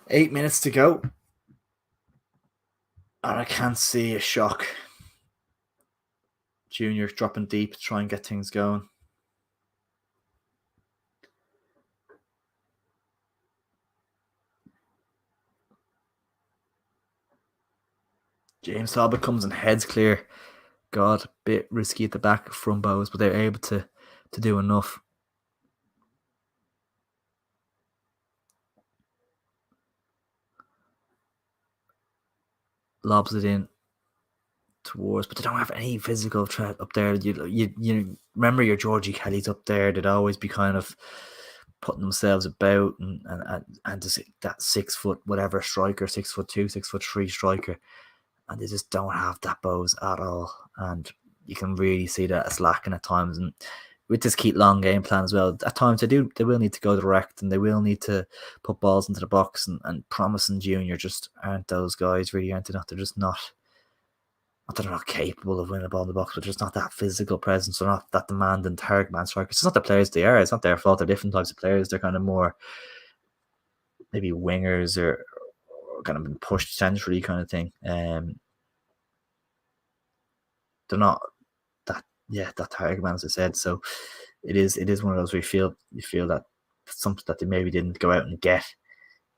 Eight minutes to go. And I can't see a shock. Junior dropping deep to try and get things going. James Talbot comes and heads clear. God, a bit risky at the back from Bows, but they're able to do enough. Lobs it in towards, but they don't have any physical threat up there. You remember your Georgie Kelly's up there. They'd always be kind of putting themselves about and just that 6 foot whatever striker, 6'2", 6'3" striker, and they just don't have that Bows at all. And you can really see that it's lacking at times. And with this Keith Long game plan as well, at times they will need to go direct and they will need to put balls into the box, and Promise and Junior just aren't those guys, really, aren't they? They're just not. Not that they're not capable of winning a ball in the box, but just not that physical presence. They're not that demanding target man strikers. It's not the players they are. It's not their fault. They're different types of players. They're kind of more maybe wingers or kind of been pushed centrally kind of thing. They're not that target man, as I said. So it is one of those where you feel that something that they maybe didn't go out and get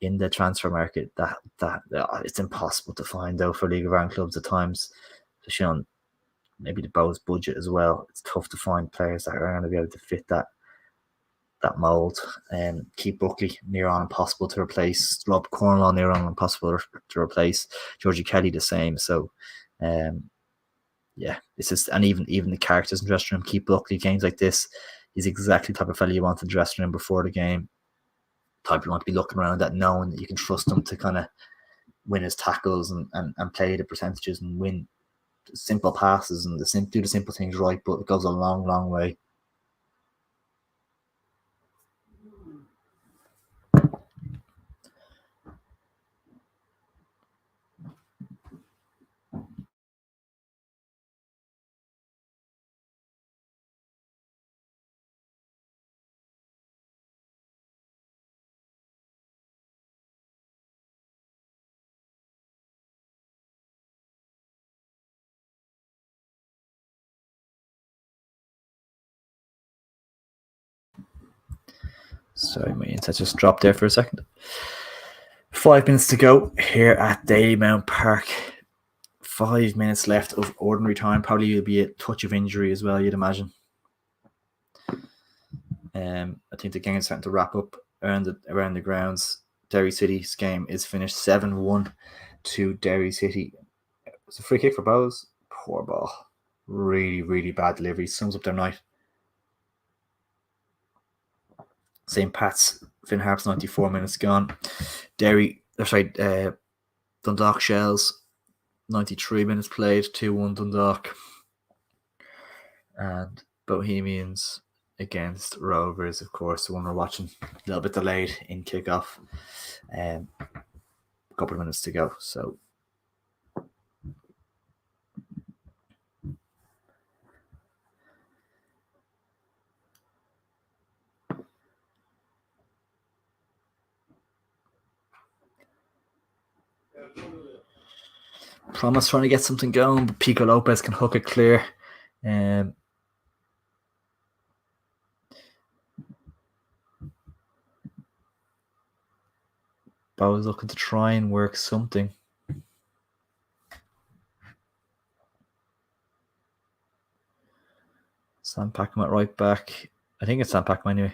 in the transfer market that it's impossible to find though for League of Ireland clubs at times, especially on maybe the Bows budget as well. It's tough to find players that are going to be able to fit that mould. Keith Buckley near on impossible to replace. Rob Cornwall near on impossible to replace. Georgie Kelly the same. So yeah, it's just, and even the characters in the dressing room. Keith Buckley, games like this, he's exactly the type of fella you want in the dressing room before the game. Type you want to be looking around at, knowing that you can trust him to kind of win his tackles and play the percentages and win simple passes and do the simple things right, but it goes a long way. Sorry, my internet just dropped there for a second. 5 minutes to go here at Dalymount Park. 5 minutes left of ordinary time. Probably will be a touch of injury as well, you'd imagine. I think the game is starting to wrap up around the grounds. Derry City's game is finished 7-1 to Derry City. It's a free kick for Bows. Poor ball. Really bad delivery. Sums up their night. St. Pat's, Finn Harp's 94 minutes gone. Dundalk Shells, 93 minutes played, 2-1 Dundalk. And Bohemians against Rovers, of course, the one we're watching. A little bit delayed in kickoff. A couple of minutes to go. So Promise trying to get something going, but Pico Lopez can hook it clear. Bo's looking to try and work something. Sam Packham at right back. I think it's Sam Packham anyway.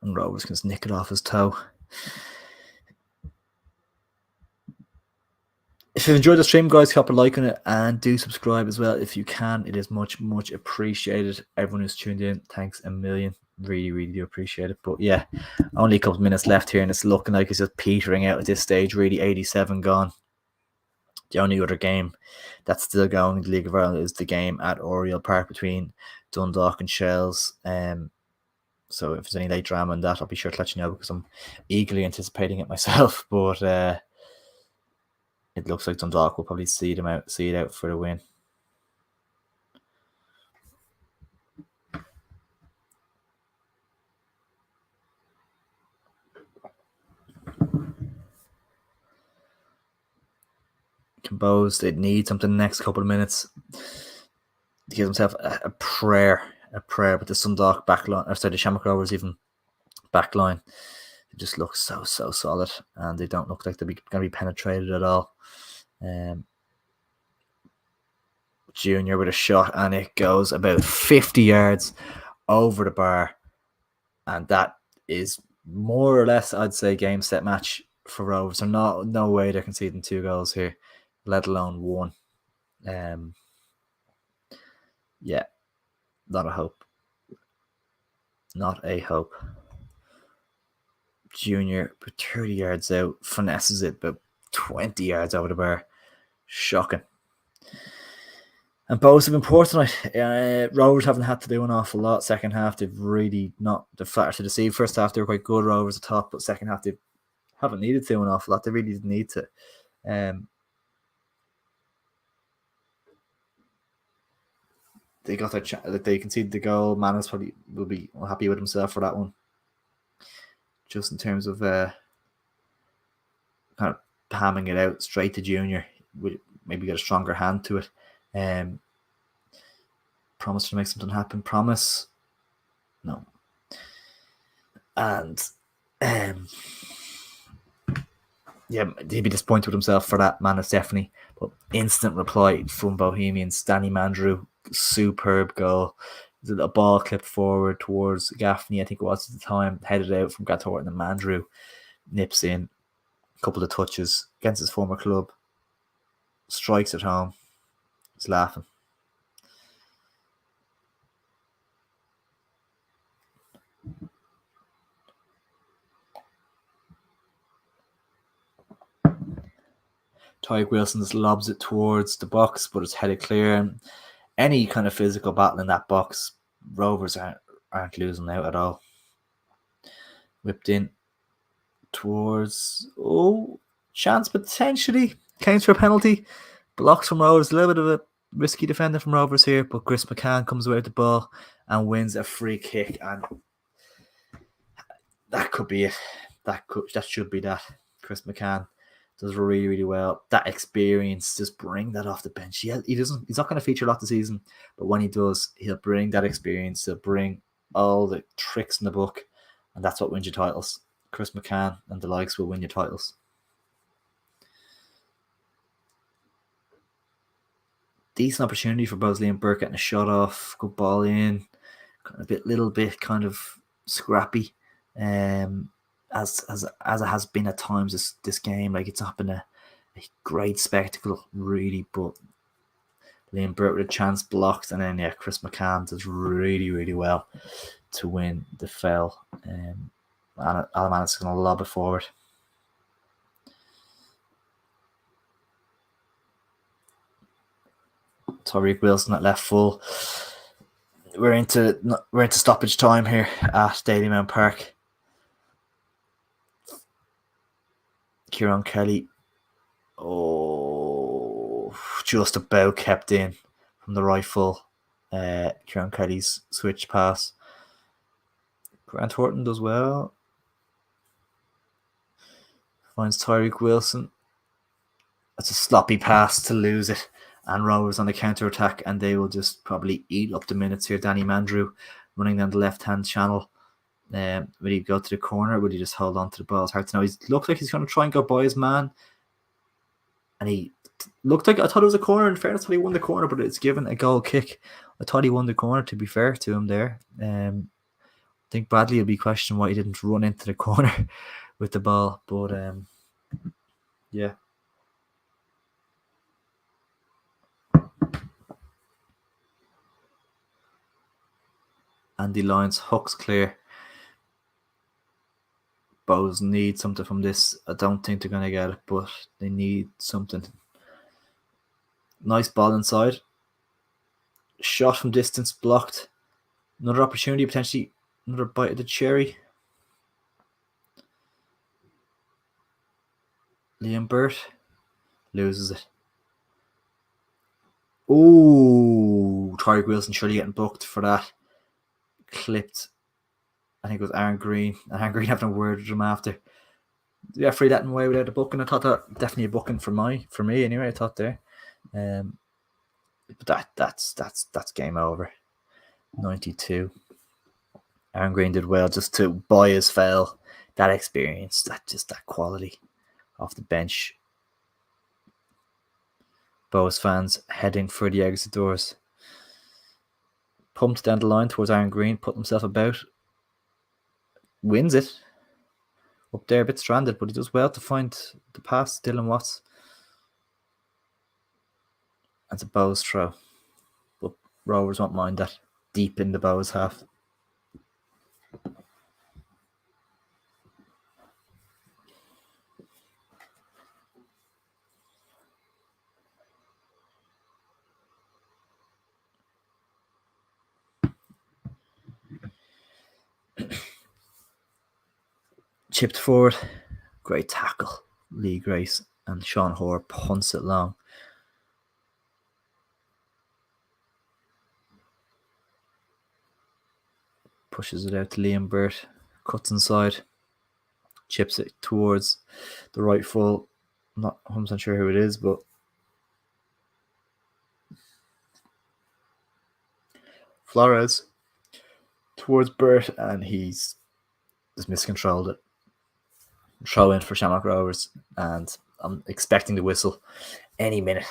And Rovers can just nick it off his toe. If you've enjoyed the stream, guys, drop a like on it and do subscribe as well if you can. It is much, much appreciated. Everyone who's tuned in, thanks a million. Really, really do appreciate it. But yeah, only a couple of minutes left here, and it's looking like it's just petering out at this stage. Really, 87 gone. The only other game that's still going in the League of Ireland is the game at Oriel Park between Dundalk and Shells. So if there's any late drama in that, I'll be sure to let you know because I'm eagerly anticipating it myself. But it looks like Dundalk will probably see it out for the win. Composed, they need something in the next couple of minutes to give themselves a prayer with the Dundalk backline, or sorry, the Shamrock Rovers even backline. They just look so solid, and they don't look like they're going to be penetrated at all. Junior with a shot, and it goes about 50 yards over the bar, and that is more or less, I'd say, game set match for Rovers. There's no way they're conceding 2 goals here, let alone 1. Yeah, not a hope. Not a hope. Junior, 30 yards out, finesses it about 20 yards over the bar. Shocking. And both have been poor tonight. Rovers haven't had to do an awful lot. Second half, they've flattered to deceive. First half, they were quite good, Rovers at top, but second half, they haven't needed to do an awful lot. They really didn't need to. They got their they conceded the goal. Manas probably will be happy with himself for that one. Just in terms of kind of hamming it out straight to Junior, would maybe get a stronger hand to it. Promise to make something happen. Promise. No. And yeah, he'd be disappointed with himself for that, Manas, definitely. But instant reply from Bohemians. Danny Mandrew, superb goal. A ball clipped forward towards Gaffney, I think it was at the time, headed out from Gathorton, and Mandrew nips in a couple of touches against his former club, strikes at home. He's laughing. Tyke Wilson just lobs it towards the box, but it's headed clear. And any kind of physical battle in that box, Rovers aren't losing out at all. Whipped in towards chance potentially, counter penalty, blocks from Rovers. A little bit of a risky defender from Rovers here, but Chris McCann comes away with the ball and wins a free kick, and that could be it. That should be that. Chris McCann does really, really well. That experience, just bring that off the bench. He's not going to feature a lot this season, but when he does, he'll bring that experience. He'll bring all the tricks in the book, and that's what wins you titles. Chris McCann and the likes will win you titles. Decent opportunity for Bosley and Burke getting a shot off. Good ball in. Little bit kind of scrappy. As it has been at times this game, like it's not been a great spectacle really, but Liam Burt with a chance blocked, and then Chris McCann does really, really well to win the foul. Alaman is going to lob it forward. Tyreek Wilson at left full. We're into stoppage time here at Dalymount Park. Kieran Kelly, just about kept in from the right full. Kieran Kelly's switch pass. Grant Horton does well. Finds Tyreek Wilson. That's a sloppy pass to lose it. And Rovers on the counter-attack, and they will just probably eat up the minutes here. Danny Mandrew running down the left-hand channel. Would he go to the corner? Would he just hold on to the ball? It's hard to know. He looks like he's going to try and go by his man. And he looked like, I thought it was a corner. In fairness, I thought he won the corner, but it's given a goal kick. I thought he won the corner, to be fair to him there. I think Bradley will be questioning why he didn't run into the corner with the ball. But yeah. Andy Lyons hooks clear. Bows need something from this. I don't think they're going to get it, but they need something. Nice ball inside. Shot from distance blocked. Another opportunity, potentially another bite of the cherry. Liam Burt loses it. Oh, Tyreek Wilson surely getting booked for that. Clipped. I think it was Aaron Green. And Aaron Green having a word with him after. The referee letting away without a booking. I thought that definitely a booking for me anyway. I thought there. But that's game over. 92. Aaron Green did well just to buy his foul. That experience, that quality off the bench. Bows fans heading for the exit doors. Pumped down the line towards Aaron Green, put himself about. Wins it. Up there, a bit stranded, but he does well to find the pass. Dylan Watts. That's a Bows throw. But Rovers won't mind that. Deep in the Bows half. Chipped forward. Great tackle. Lee Grace and Sean Hoare punts it long. Pushes it out to Liam Burt. Cuts inside. Chips it towards the right full. I'm not 100% sure who it is, but Flores towards Burt, and he's just miscontrolled it. Throw in for Shamrock Rovers, and I'm expecting the whistle any minute.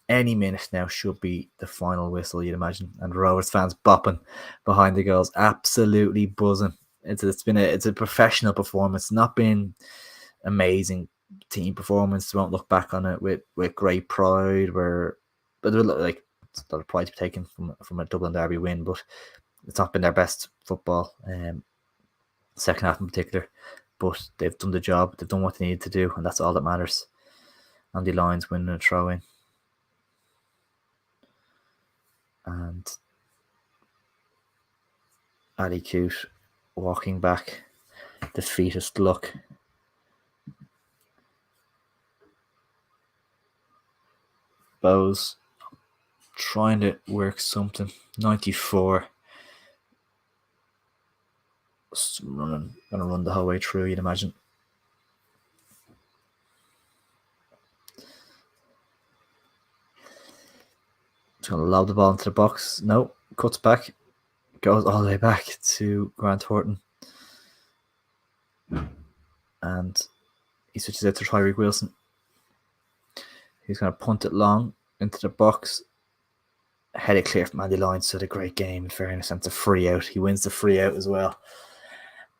Any minute now should be the final whistle, you'd imagine. And Rovers fans bopping behind the goals, absolutely buzzing. It's a professional performance, not been amazing team performance. Won't look back on it with great pride. But like it's a lot of pride to be taken from a Dublin derby win, but it's not been their best football. Second half in particular. But they've done the job. They've done what they needed to do, and that's all that matters. Andy Lyons winning a throw-in. And Ali Coote walking back. Defeatist look. Bows trying to work something. 94. Gonna run the whole way through, you'd imagine. Just gonna lob the ball into the box. No, cuts back, goes all the way back to Grant Horton, and he switches out to Tyreek Wilson. He's gonna punt it long into the box. Head it clear from Andy Lyons. So a great game, in fairness, and it's a free out. He wins the free out as well.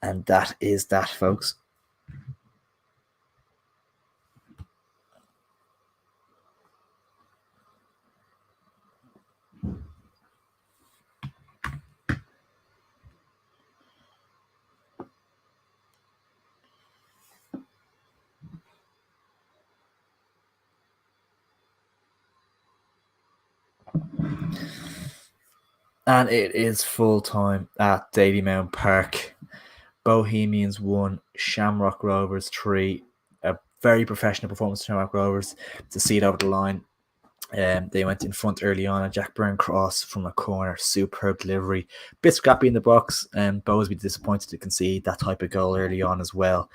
And that is that, folks. And it is full time at Davy Mount Park. Bohemians 1, Shamrock Rovers 3. A very professional performance from Shamrock Rovers to see it over the line. They went in front early on, a Jack Byrne cross from a corner, superb delivery. Bit scrappy in the box, and Bows would be disappointed to concede that type of goal early on as well.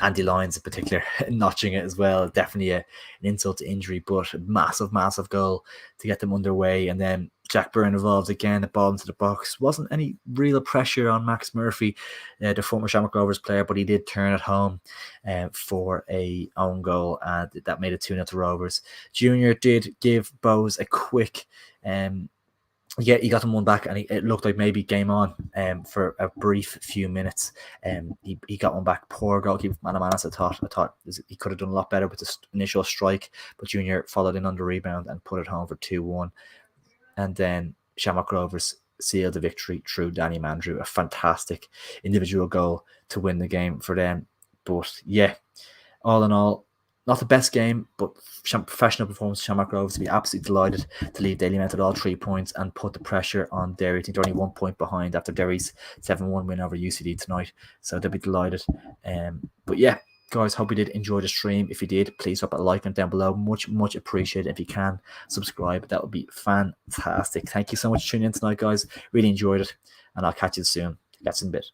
Andy Lyons in particular notching it as well. Definitely an insult to injury, but massive goal to get them underway. And then Jack Byrne involved again, the ball into the box. Wasn't any real pressure on Max Murphy, the former Shamrock Rovers player, but he did turn it home for a own goal, and that made it 2-0 to Rovers. Junior did give Bowes a quick he got them one back, and it looked like maybe game on for a brief few minutes. He got one back. Poor goalkeeper Manamanas. I thought he could have done a lot better with the initial strike, but Junior followed in on the rebound and put it home for 2-1. And then Shamrock Rovers sealed the victory through Danny Mandrew, a fantastic individual goal to win the game for them. But yeah, all in all, not the best game, but professional performance. Shamrock Rovers to be absolutely delighted to leave Dalymount at all 3 points and put the pressure on Derry. I think they're only 1 point behind after Derry's 7-1 win over UCD tonight, so they'll be delighted. But yeah, guys, hope you did enjoy the stream. If you did, please drop a like and down below. Much appreciated. If you can subscribe, that would be fantastic. Thank you so much for tuning in tonight, guys. Really enjoyed it, and I'll catch you soon. Catch you in a bit.